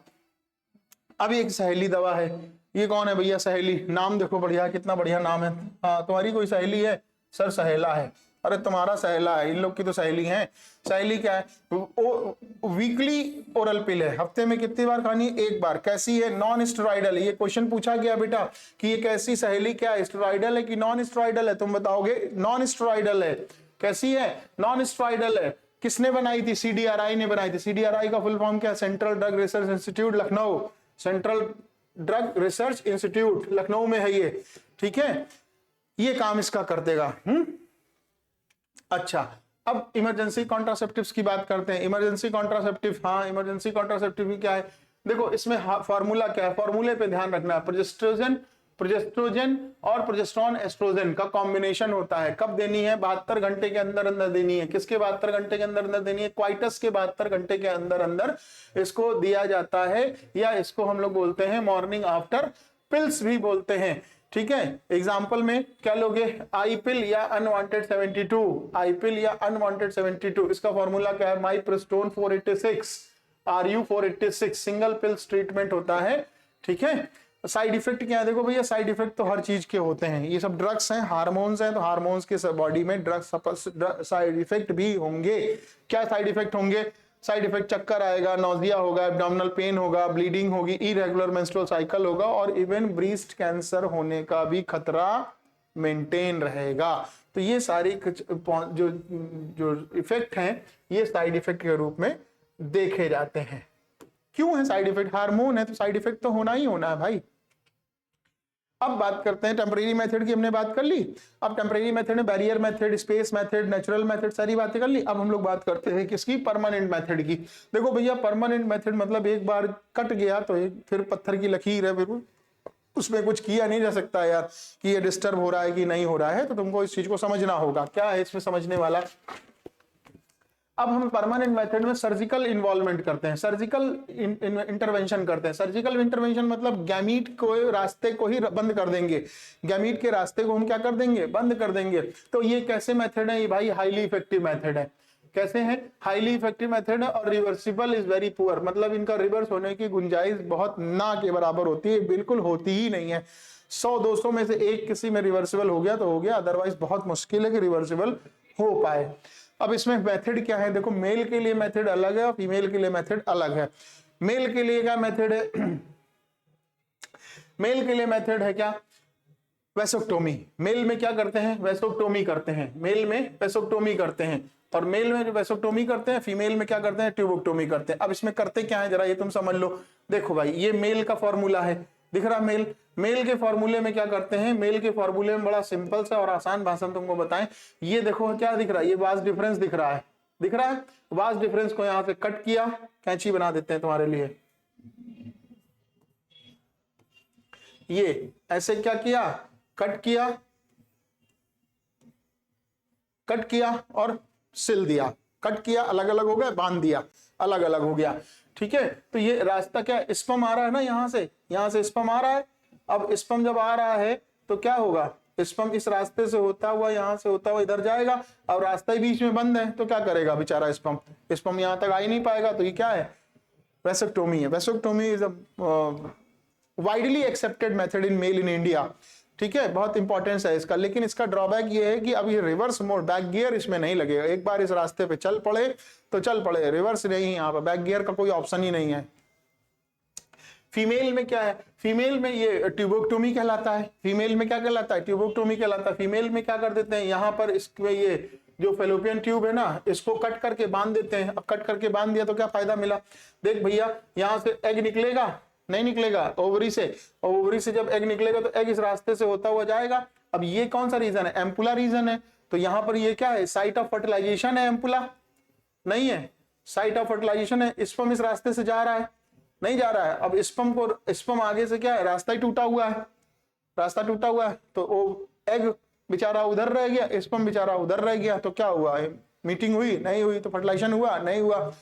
अब एक सहेली दवा है, ये कौन है भैया, सहेली, नाम देखो बढ़िया, कितना बढ़िया नाम है। हाँ, तुम्हारी कोई सहेली है, सर सहेला है, अरे तुम्हारा सहेला है, इन लोग की तो सहेली है। सहेली क्या है, वीकली ओरल पिल है, हफ्ते में कितनी बार खानी है, 1 बार। कैसी है, नॉन स्टेरॉइडल। ये क्वेश्चन पूछा गया बेटा कि ये कैसी सहेली, क्या स्टेरॉइडल है कि नॉन स्टेरॉइडल है, तुम बताओगे नॉन स्टेरॉइडल है। कैसी है, नॉन स्टेरॉइडल है। किसने बनाई थी, CDRI ने बनाई थी। CDRI का फुल फॉर्म क्या, central drug research institute Lucknow, central drug research institute Lucknow में है ये, ठीक है। ये काम इसका कर देगा। अच्छा, अब इमरजेंसी कॉन्ट्रासेप्टिव्स की बात करते हैं। इमरजेंसी कॉन्ट्रासेप्टिव, हाँ, इमरजेंसी कॉन्ट्रासेप्टिव क्या है, देखो इसमें फार्मूला क्या है, फार्मूले पे ध्यान रखना है। प्रोजेस्टेरोजन प्रोजेस्ट्रोजन और प्रोजेस्टेरोन एस्ट्रोजन का कॉम्बिनेशन होता है। कब देनी है? 72 घंटे के अंदर अंदर देनी है। किसके 72 घंटे के अंदर अंदर देनी है? क्वाइटस के 72 घंटे के अंदर अंदर इसको दिया जाता है, या इसको हम लोग बोलते हैं मॉर्निंग आफ्टर पिल्स भी बोलते हैं। ठीक है, एग्जाम्पल में क्या लोगे? आई पिल या अनवांटेड 72, आई पिल या अनवांटेड 72। इसका फॉर्मूला क्या है? माइप्रोस्टोन 486, RU 486 सिंगल पिल्स ट्रीटमेंट होता है। ठीक है, साइड इफेक्ट क्या है? देखो भैया, साइड इफेक्ट तो हर चीज के होते हैं, ये सब ड्रग्स हैं, हार्मोन्स हैं, तो हार्मोन्स के बॉडी में ड्रग्स साइड इफेक्ट भी होंगे। क्या साइड इफेक्ट होंगे? साइड इफेक्ट चक्कर आएगा, नोजिया होगा, एब्डोमिनल पेन होगा, ब्लीडिंग होगी, इरेगुलर मेंस्ट्रुअल साइकिल होगा, और इवन ब्रेस्ट कैंसर होने का भी खतरा मेंटेन रहेगा। तो ये सारी जो जो इफेक्ट हैं, ये साइड इफेक्ट के रूप में देखे जाते हैं। क्यों है साइड इफेक्ट? हार्मोन है तो साइड इफेक्ट तो होना ही होना है भाई। अब बात करते हैं टेम्परेरी मेथड की, हमने बात कर ली। अब टेम्परेरी मेथड में barrier method, space method, natural method, सारी बातें कर ली। अब हम लोग बात करते हैं किसकी? परमानेंट मेथड की। देखो भैया, परमानेंट मेथड मतलब एक बार कट गया तो फिर पत्थर की लकीर है, फिर उसमें कुछ किया नहीं जा सकता यार कि ये डिस्टर्ब हो रहा है कि नहीं हो रहा है। तो तुमको इस चीज को समझना होगा। क्या है इसमें समझने वाला? अब हम परमानेंट मेथड में सर्जिकल इन्वॉल्वमेंट करते हैं, सर्जिकल इंटरवेंशन करते हैं। सर्जिकल इंटरवेंशन मतलब गैमीट को रास्ते को ही बंद कर देंगे, गैमीट के रास्ते को हम क्या कर देंगे? बंद कर देंगे। तो ये कैसे मेथड है? ये भाई हाईली इफेक्टिव मेथड है। कैसे है? हाईली इफेक्टिव मेथड है, और रिवर्सिबल इज वेरी पुअर, मतलब इनका रिवर्स होने की गुंजाइश बहुत ना के बराबर होती है, बिल्कुल होती ही नहीं है। 100-200 में से एक किसी में रिवर्सिबल हो गया तो हो गया, अदरवाइज बहुत मुश्किल है कि रिवर्सिबल हो पाए। अब इसमें मेथड क्या है? देखो, मेल के लिए मेथड अलग है और फीमेल के लिए मेथड अलग है। मेल के लिए क्या मेथड है? मेल के लिए मेथड है क्या? वेसोक्टोमी। मेल में क्या करते हैं? वेसोक्टोमी करते हैं। मेल में वेसोक्टोमी करते हैं, और मेल में जो वेसोक्टोमी करते हैं, फीमेल में क्या करते हैं? ट्यूबोक्टोमी करते हैं। अब इसमें करते क्या है जरा ये तुम समझ लो। देखो भाई, ये मेल का फॉर्मूला है, दिख रहा? मेल, मेल के फॉर्मूले में क्या करते हैं? मेल के फॉर्मूले में बड़ा सिंपल सा और आसान भाषा में तुमको बताएं। ये देखो क्या दिख रहा है? ये वास डिफरेंस दिख रहा है, दिख रहा है? वास डिफरेंस को यहां से कट किया, कैंची बना देते हैं तुम्हारे लिए। ये ऐसे क्या किया? कट किया, कट किया और सिल दिया। कट किया, अलग अलग हो गया, बांध दिया, अलग अलग हो गया। ठीक है, तो ये रास्ता क्या? स्पर्म आ रहा है ना, यहां से स्पर्म आ रहा है। अब स्पर्म जब आ रहा है तो क्या होगा? स्पर्म इस रास्ते से होता हुआ, यहां से होता हुआ इधर जाएगा। अब रास्ता ही बीच में बंद है तो क्या करेगा बेचारा स्पर्म? स्पर्म यहां तक आ ही नहीं पाएगा। तो ये क्या है? वेसोक्टोमी है। Vasectomy is a widely accepted method in male in India. ठीक है, बहुत इंपॉर्टेंस है इसका, लेकिन इसका ड्रॉबैक ये है कि अब ये रिवर्स मोड, बैक गियर इसमें नहीं लगेगा। एक बार इस रास्ते पे चल पड़े तो चल पड़े, रिवर्स नहीं, यहाँ पर बैक गियर का कोई ऑप्शन ही नहीं है। फीमेल में क्या है? फीमेल में ये ट्यूबोक्टोमी कहलाता है। फीमेल में क्या कहलाता है? ट्यूबोक्टोमी कहलाता है। फीमेल में क्या कर देते हैं? यहाँ पर इसमें ये जो फेलोपियन ट्यूब है ना, इसको कट करके बांध देते हैं। अब कट करके बांध दिया तो क्या फायदा मिला? देख भैया, यहाँ से एग निकलेगा, नहीं निकलेगा ओवरी से, और ओवरी से जब एग निकलेगा तो एग इस रास्ते से होता हुआ जाएगा। अब ये कौन सा रीजन है? एम्पुला रीजन है। तो यहाँ पर ये क्या है? साइट ऑफ फर्टिलाइजेशन है, एम्पुला नहीं है, साइट ऑफ फर्टिलाइजेशन है। स्पर्म इस रास्ते से जा रहा है, नहीं जा रहा है। अब स्पर्म आगे से क्या है? रास्ता ही टूटा हुआ है, रास्ता टूटा हुआ है। तो वो एग बेचारा उधर रह गया, स्पर्म बेचारा उधर रह गया। तो क्या हुआ? मीटिंग हुई नहीं हुई, तो फर्टिलाइजेशन हुआ नहीं हुआ।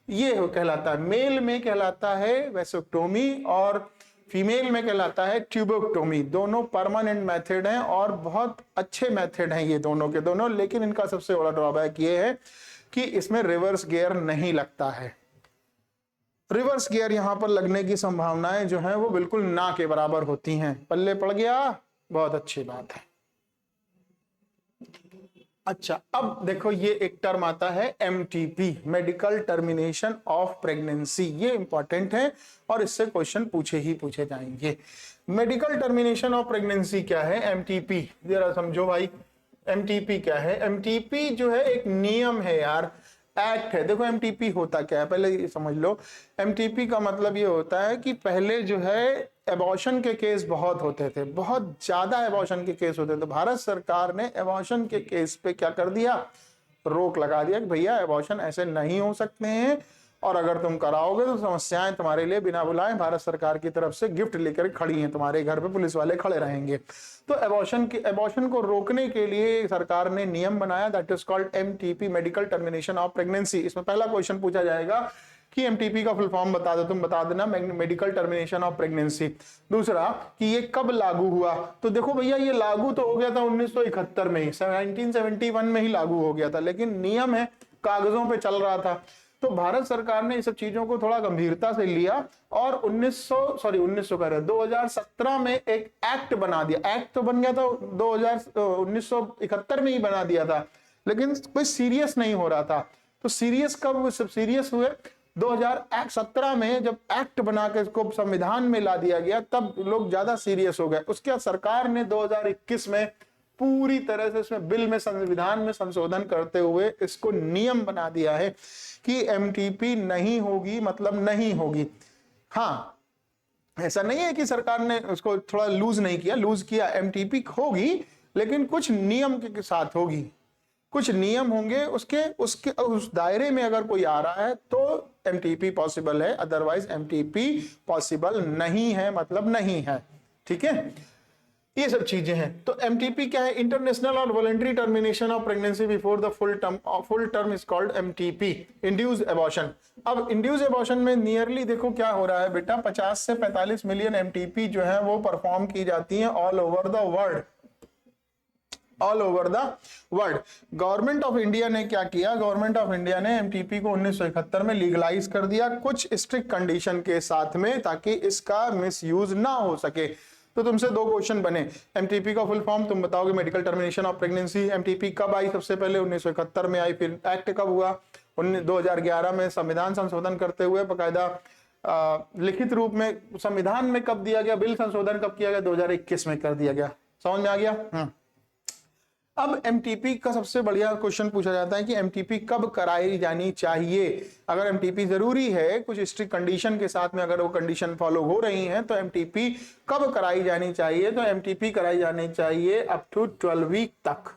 ये कहलाता है, मेल में कहलाता है वेसोक्टोमी और फीमेल में कहलाता है ट्यूबोक्टोमी। दोनों परमानेंट मेथड हैं और बहुत अच्छे मेथड हैं ये दोनों के दोनों, लेकिन इनका सबसे बड़ा ड्रॉबैक ये है कि इसमें रिवर्स गियर नहीं लगता है। रिवर्स गियर यहां पर लगने की संभावनाएं जो है वो बिल्कुल ना के बराबर होती हैं। पल्ले पड़ गया, बहुत अच्छी बात है। अच्छा, अब देखो ये एक टर्म आता है MTP, medical termination of pregnancy. ये इंपॉर्टेंट है और इससे क्वेश्चन पूछे ही पूछे जाएंगे। मेडिकल टर्मिनेशन ऑफ प्रेगनेंसी क्या है? MTP जरा समझो भाई। MTP क्या है? MTP जो है एक नियम है यार, एक्ट है। देखो MTP होता क्या है पहले ये समझ लो। MTP का मतलब ये होता है कि पहले जो है एबॉर्शन के केस बहुत होते थे, बहुत ज्यादा एबॉर्शन के केस होते थे। भारत सरकार ने एबॉर्शन के केस पे क्या कर दिया? रोक लगा दिया कि भैया एबॉर्शन ऐसे नहीं हो सकते हैं, और अगर तुम कराओगे तो समस्याएं तुम्हारे लिए बिना बुलाए भारत सरकार की तरफ से गिफ्ट लेकर खड़ी हैं, तुम्हारे घर पे पुलिस वाले खड़े रहेंगे। तो एबॉर्शन को रोकने के लिए सरकार ने नियम बनाया, that is called MTP, medical termination of pregnancy. इसमें पहला क्वेश्चन पूछा जाएगा कि एमटीपी का फुल फॉर्म बता दो, तुम बता देना, मेडिकल टर्मिनेशन ऑफ प्रेगनेंसी। दूसरा कि ये कब लागू हुआ, तो देखो भैया ये लागू तो हो गया था 1971 में ही, 1971 में ही लागू हो गया था, लेकिन नियम है कागजों पे चल रहा था। तो भारत सरकार ने इस सब चीजों को थोड़ा गंभीरता से लिया और 2017 में एक एक्ट बना दिया। एक्ट तो बन गया था 1971 में ही बना दिया था, लेकिन कोई सीरियस नहीं हो रहा था। तो सीरियस कब सब सीरियस हुए, 2017 में जब एक्ट बना के इसको संविधान में ला दिया गया, तब लोग ज्यादा सीरियस हो गए। उसके बाद सरकार ने 2021 में पूरी तरह से इसमें बिल में, संविधान में संशोधन करते हुए इसको नियम बना दिया है कि एमटीपी नहीं होगी, मतलब नहीं होगी। हाँ, ऐसा नहीं है कि सरकार ने उसको थोड़ा लूज नहीं किया, लूज किया, एमटीपी होगी लेकिन कुछ नियम के साथ होगी, कुछ नियम होंगे, उसके उस दायरे में अगर कोई आ रहा है तो एमटीपी पॉसिबल है, अदरवाइज एमटीपी पॉसिबल नहीं है, मतलब नहीं है। ठीक है, ये सब चीजें हैं। तो एमटीपी क्या है, इंटरनेशनल और voluntary termination of pregnancy before the full term is called MTP, induced abortion. अब इंड्यूस्ड एबॉर्शन में नियरली देखो क्या हो रहा है बेटा, 50 से 45 मिलियन एमटीपी जो है वो परफॉर्म की जाती हैं all over the world, all over the world. Government of India ने क्या किया, गवर्नमेंट ऑफ इंडिया ने एमटीपी को 1971 में लीगलाइज कर दिया, कुछ स्ट्रिक्ट कंडीशन के साथ में, ताकि इसका मिसयूज ना हो सके। तो तुमसे दो क्वेश्चन बने, एमटीपी का फुल फॉर्म तुम बताओगे, medical termination of pregnancy. MTP कब आई, सबसे पहले 1971 में आई, फिर एक्ट कब हुआ, 2011 में संविधान संशोधन करते हुए बकायदा लिखित रूप में संविधान में कब दिया गया, बिल संशोधन कब किया गया, 2021 में कर दिया गया। समझ में आ गया। अब एमटीपी का सबसे बढ़िया क्वेश्चन पूछा जाता है कि एमटीपी कब कराई जानी चाहिए। अगर एमटीपी जरूरी है, कुछ स्ट्रिक्ट कंडीशन के साथ में, अगर वो कंडीशन फॉलो हो रही हैं, तो एमटीपी कब कराई जानी चाहिए, तो एमटीपी कराई जानी चाहिए अप टू 12 वीक तक,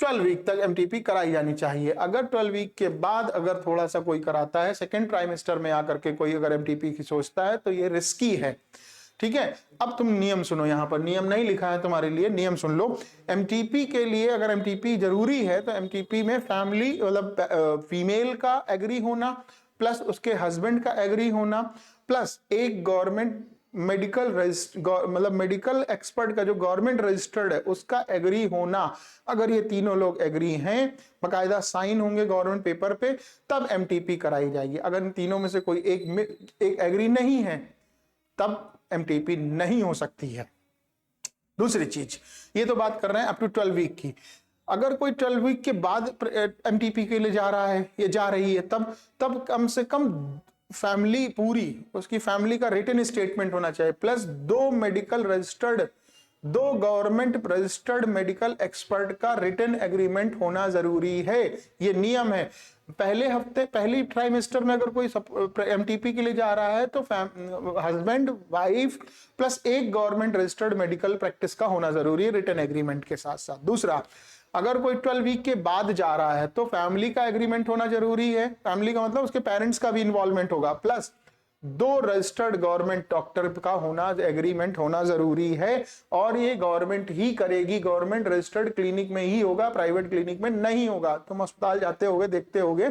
12 वीक तक एमटीपी कराई जानी चाहिए। अगर 12 वीक के बाद अगर थोड़ा सा कोई कराता है, सेकेंड ट्राइमेस्टर में आकर के कोई अगर एमटीपी की सोचता है, तो ये रिस्की है। ठीक है, अब तुम नियम सुनो, यहां पर नियम नहीं लिखा है तुम्हारे लिए, नियम सुन लो। एमटीपी के लिए अगर एमटीपी जरूरी है, तो एमटीपी में फैमिली मतलब फीमेल का एग्री होना, प्लस उसके हस्बैंड का एग्री होना, प्लस एक गवर्नमेंट मेडिकल मतलब मेडिकल एक्सपर्ट का जो गवर्नमेंट रजिस्टर्ड है उसका एग्री होना। अगर ये तीनों लोग एग्री हैं, बकायदा साइन होंगे गवर्नमेंट पेपर पे, तब एमटीपी कराई जाएगी। अगर इन तीनों में से कोई एक एग्री नहीं है, तब एमटीपी नहीं हो सकती है। दूसरी चीज, ये तो बात कर रहे हैं अप टू 12 वीक की। अगर कोई 12 वीक के बाद एमटीपी के लिए जा रहा है या जा रही है, तब कम से कम फैमिली पूरी, उसकी फैमिली का रिटन स्टेटमेंट होना चाहिए, प्लस दो गवर्नमेंट रजिस्टर्ड मेडिकल एक्सपर्ट का रिटन एग्रीमेंट होना जरूरी है। ये नियम है। पहले हफ्ते, पहली ट्राइमेस्टर में अगर कोई एमटीपी के लिए जा रहा है, तो हस्बैंड, वाइफ प्लस एक गवर्नमेंट रजिस्टर्ड मेडिकल प्रैक्टिस का होना जरूरी है, रिटन एग्रीमेंट के साथ साथ। दूसरा, अगर कोई 12 वीक के बाद जा रहा है, तो फैमिली का एग्रीमेंट होना जरूरी है। फैमिली का मतलब उसके पेरेंट्स का भी इन्वॉल्वमेंट होगा, प्लस 2 रजिस्टर्ड गवर्नमेंट डॉक्टर का होना, एग्रीमेंट होना जरूरी है। और ये गवर्नमेंट ही करेगी, गवर्नमेंट रजिस्टर्ड क्लिनिक में ही होगा, प्राइवेट क्लिनिक में नहीं होगा। तुम अस्पताल जाते होगे, देखते होगे,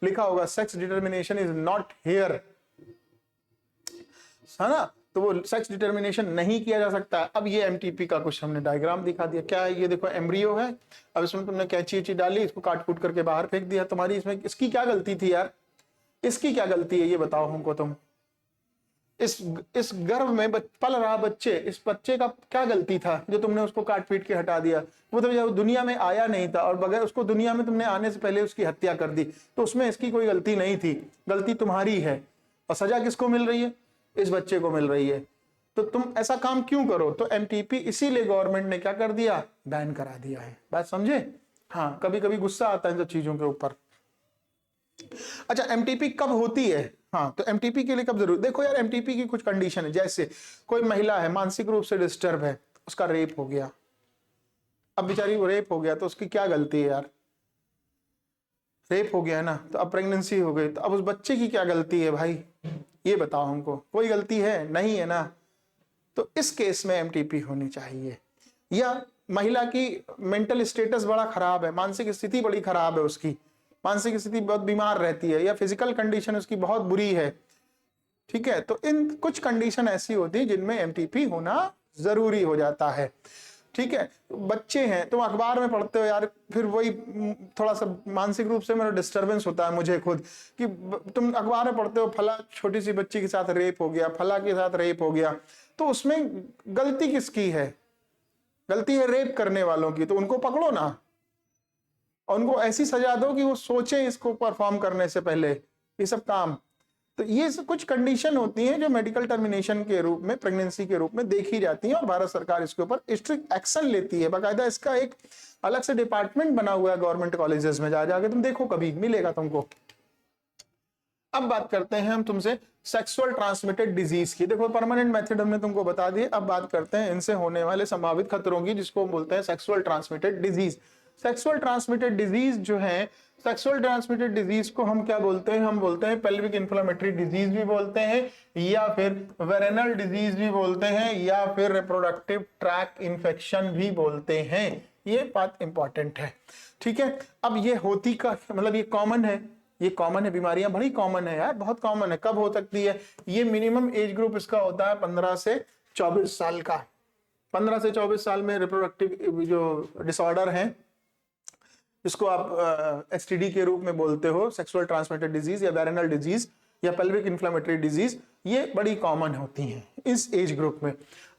लिखा होगा sex determination is not here, है ना, तो वो सेक्स डिटर्मिनेशन नहीं किया जा सकता। अब ये एमटीपी का कुछ हमने डायग्राम दिखा दिया। क्या है ये, देखो एम्ब्रियो है, अब इसमें तुमने कैंची डाली, इसको काट कूट करके बाहर फेंक दिया। तुम्हारी इसमें इसकी क्या गलती थी यार, इसकी क्या गलती है ये बताओ हमको तुम। इस गर्भ में पल रहा बच्चे, इस बच्चे का क्या गलती था जो तुमने उसको काट पीट के हटा दिया। वो तो दुनिया में आया नहीं था, और बगैर उसको दुनिया में तुमने आने से पहले उसकी हत्या कर दी, तो उसमें इसकी कोई गलती नहीं थी, गलती तुम्हारी है। और सजा किसको मिल रही है, इस बच्चे को मिल रही है। तो तुम ऐसा काम क्यों करो। तो एमटीपी इसीलिए गवर्नमेंट ने क्या कर दिया, बैन करा दिया है। बात समझे। हाँ, कभी कभी गुस्सा आता है इन सब चीजों के ऊपर। अच्छा, एमटीपी कब होती है। हाँ, तो एमटीपी के लिए कब जरूर, देखो यार एमटीपी की कुछ कंडीशन है। जैसे कोई महिला है, मानसिक रूप से डिस्टर्ब है, उसका रेप हो गया, अब बेचारी वो रेप हो गया, तो उसकी क्या गलती है यार, रेप हो गया है ना, तो अब प्रेगनेंसी हो गई, तो अब उस बच्चे की क्या गलती है भाई, ये बताओ हमको, कोई गलती है नहीं है ना। तो इस केस में एमटीपी होनी चाहिए। या महिला की मेंटल स्टेटस बड़ा खराब है, मानसिक स्थिति बड़ी खराब है, उसकी मानसिक स्थिति बहुत बीमार रहती है, या फिजिकल कंडीशन उसकी बहुत बुरी है, ठीक है, तो इन कुछ कंडीशन ऐसी होती है जिनमें एमटीपी होना जरूरी हो जाता है, ठीक है। बच्चे हैं, तुम अखबार में पढ़ते हो यार, फिर वही थोड़ा सा मानसिक रूप से मेरा डिस्टरबेंस होता है मुझे खुद, कि तुम अखबार में पढ़ते हो फला छोटी सी बच्ची के साथ रेप हो गया, फला के साथ रेप हो गया, तो उसमें गलती किसकी है, गलती है रेप करने वालों की, तो उनको पकड़ो ना, और उनको ऐसी सजा दो कि वो सोचे इसको परफॉर्म करने से पहले ये सब काम। तो ये कुछ कंडीशन होती हैं जो मेडिकल टर्मिनेशन के रूप में, प्रेगनेंसी के रूप में देखी जाती हैं, और भारत सरकार इसके ऊपर स्ट्रिक्ट एक्शन लेती है, बाकायदा इसका एक अलग से डिपार्टमेंट बना हुआ है गवर्नमेंट कॉलेजेस में, जा जाके तुम देखो, कभी मिलेगा तुमको। अब बात करते हैं हम तुमसे सेक्सुअल ट्रांसमिटेड डिजीज की। देखो परमानेंट मेथड हमने तुमको बता दिए, अब बात करते हैं इनसे होने वाले संभावित खतरों की, जिसको बोलते हैं sexual transmitted disease. Sexual transmitted disease जो है, सेक्सुअल ट्रांसमिटेड डिजीज को हम क्या बोलते हैं, हम बोलते हैं पेल्विक इन्फ्लेमेटरी डिजीज भी बोलते हैं, या फिर वेरेनल डिजीज भी बोलते हैं, या फिर रिप्रोडक्टिव ट्रैक इन्फेक्शन भी बोलते हैं। ये बात इंपॉर्टेंट है, ठीक है। अब ये होती का मतलब ये कॉमन है, ये कॉमन है, बीमारियां बड़ी कॉमन है यार, बहुत कॉमन है। कब हो सकती है, ये मिनिमम एज ग्रुप इसका होता है 15 से 24 साल का। 15 से 24 साल में रिप्रोडक्टिव जो डिसऑर्डर है, जिसको आप एसटीडी के रूप में बोलते हो, सेक्सुअल ट्रांसमिटेड डिजीज या वेरिनल डिजीज या पेल्विक इन्फ्लेमेटरी डिजीज, ये बड़ी कॉमन होती हैं इस एज ग्रुप में।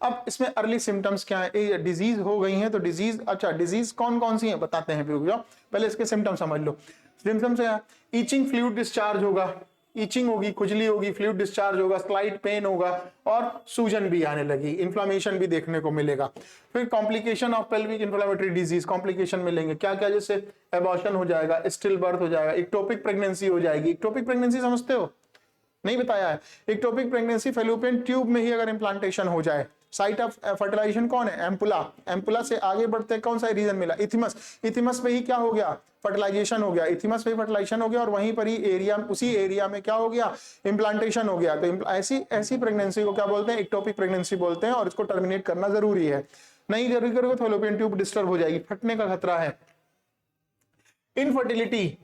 अब इसमें अर्ली सिम्टम्स क्या है, डिजीज हो गई है तो डिजीज, अच्छा डिजीज कौन कौन सी है बताते हैं, फिर जाओ पहले इसके सिम्टम समझ लो। सिम्टम्स क्या, ईचिंग फ्लूइड डिस्चार्ज होगा, ईचिंग होगी, खुजली होगी, फ्लूइड डिस्चार्ज होगा, स्लाइट पेन होगा, और सूजन भी आने लगी, इन्फ्लेमेशन भी देखने को मिलेगा। फिर complication of pelvic inflammatory disease, complication मिलेंगे क्या क्या, जैसे एबॉर्शन हो जाएगा, स्टिल बर्थ हो जाएगा, इक्टोपिक प्रेगनेंसी हो जाएगी। इक्टोपिक प्रेगनेंसी समझते हो, नहीं बताया है। इक्टोपिक प्रेगनेंसी फेलोपियन ट्यूब में ही अगर इम्प्लांटेशन हो जाए। साइट ऑफ फर्टिलाइजेशन कौन है, एम्पुला। एम्पुला से आगे बढ़ते कौन सा रीजन मिला, इथिमस। इथिमस पे ही क्या हो गया, फर्टिलाइजेशन हो गया, इथिमस पे फर्टिलाइजेशन हो गया, और वहीं पर ही एरिया, उसी एरिया में क्या हो गया, इम्प्लांटेशन हो गया। तो ऐसी ऐसी प्रेगनेंसी को क्या बोलते हैं, इक्टोपिक प्रेगनेंसी बोलते हैं, और इसको टर्मिनेट करना जरूरी है। नहीं जरूरी करोगे तो फेलोपियन ट्यूब डिस्टर्ब हो जाएगी, फटने का खतरा है। Infertility,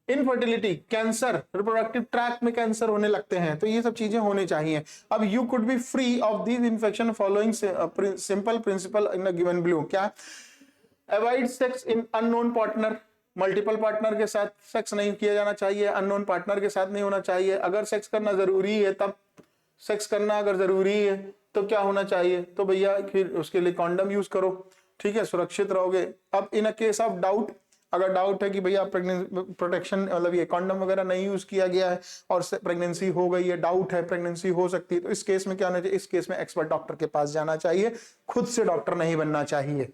infertility, cancer, reproductive tract में कैंसर होने लगते हैं, तो ये सब चीजें होनी चाहिए। अब you could be free of these infection following simple principal in a given blue. क्या, अवॉइड सेक्स इन अननोन पार्टनर, मल्टीपल पार्टनर के साथ सेक्स नहीं किया जाना चाहिए, अननोन पार्टनर के साथ नहीं होना चाहिए। अगर सेक्स करना जरूरी है, तब सेक्स करना अगर जरूरी है तो क्या होना चाहिए, तो भैया फिर उसके लिए कॉन्डम यूज करो, ठीक है, सुरक्षित रहोगे। अब इन अ केस ऑफ डाउट, अगर डाउट है कि भैया प्रेगनेंसी प्रोटेक्शन मतलब ये कॉन्डम वगैरह नहीं यूज किया गया है और प्रेगनेंसी हो गई है, डाउट है प्रेगनेंसी हो सकती है, तो इस केस में क्या होना चाहिए, इस केस में एक्सपर्ट डॉक्टर के पास जाना चाहिए, खुद से डॉक्टर नहीं बनना चाहिए,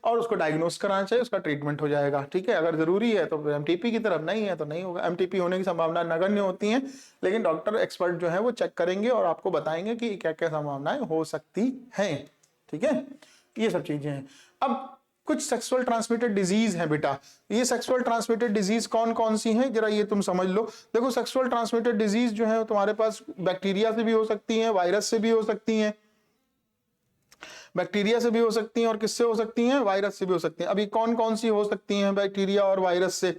और उसको डायग्नोस कराना चाहिए, उसका ट्रीटमेंट हो जाएगा, ठीक है। अगर जरूरी है तो एमटीपी की तरफ, नहीं है तो नहीं होगा। एमटीपी होने की संभावना नगण्य होती है, लेकिन डॉक्टर एक्सपर्ट जो है वो चेक करेंगे और आपको बताएंगे कि क्या क्या संभावनाएं हो सकती हैं, ठीक है। ये सब चीजें हैं। अब कुछ सेक्सुअल ट्रांसमिटेड डिजीज है बेटा, ये सेक्सुअल ट्रांसमिटेड डिजीज कौन कौन सी हैं जरा ये तुम समझ लो। देखो सेक्सुअल ट्रांसमिटेड डिजीज जो है तुम्हारे पास बैक्टीरिया से भी हो सकती हैं, वायरस से भी हो सकती हैं, बैक्टीरिया से भी हो सकती हैं, और किससे हो सकती हैं, वायरस से भी हो सकती हैं। अभी कौन कौन सी हो सकती हैं बैक्टीरिया और वायरस से,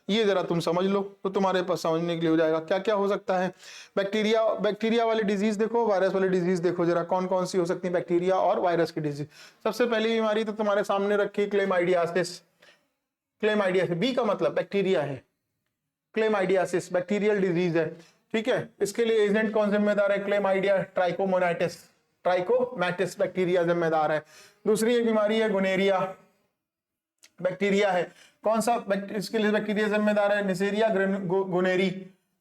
ये जरा तुम समझ लो तो तुम्हारे पास समझने के लिए हो जाएगा क्या क्या हो सकता है। बैक्टीरिया वाली डिजीज देखो, वायरस वाली डिजीज देखो जरा, कौन कौन सी हो सकती है बैक्टीरिया और वायरस की डिजीज। सबसे पहली बीमारी तो तुम्हारे सामने रखी, क्लेमाइडियासिस। क्लेमाइडियासिस, बी का मतलब बैक्टीरिया है, क्लेमाइडियासिस बैक्टीरियल डिजीज है, ठीक है। इसके लिए एजेंट कौन जिम्मेदार है, क्लेमाइडिया ट्राइकोमोनाइटिस, ट्राइकोमैटिस बैक्टीरिया जिम्मेदार है। दूसरी एक बीमारी है गुनेरिया, बैक्टीरिया है, कौन सा इसके लिए बैक्टीरिया जिम्मेदार है, निसेरिया गुनेरी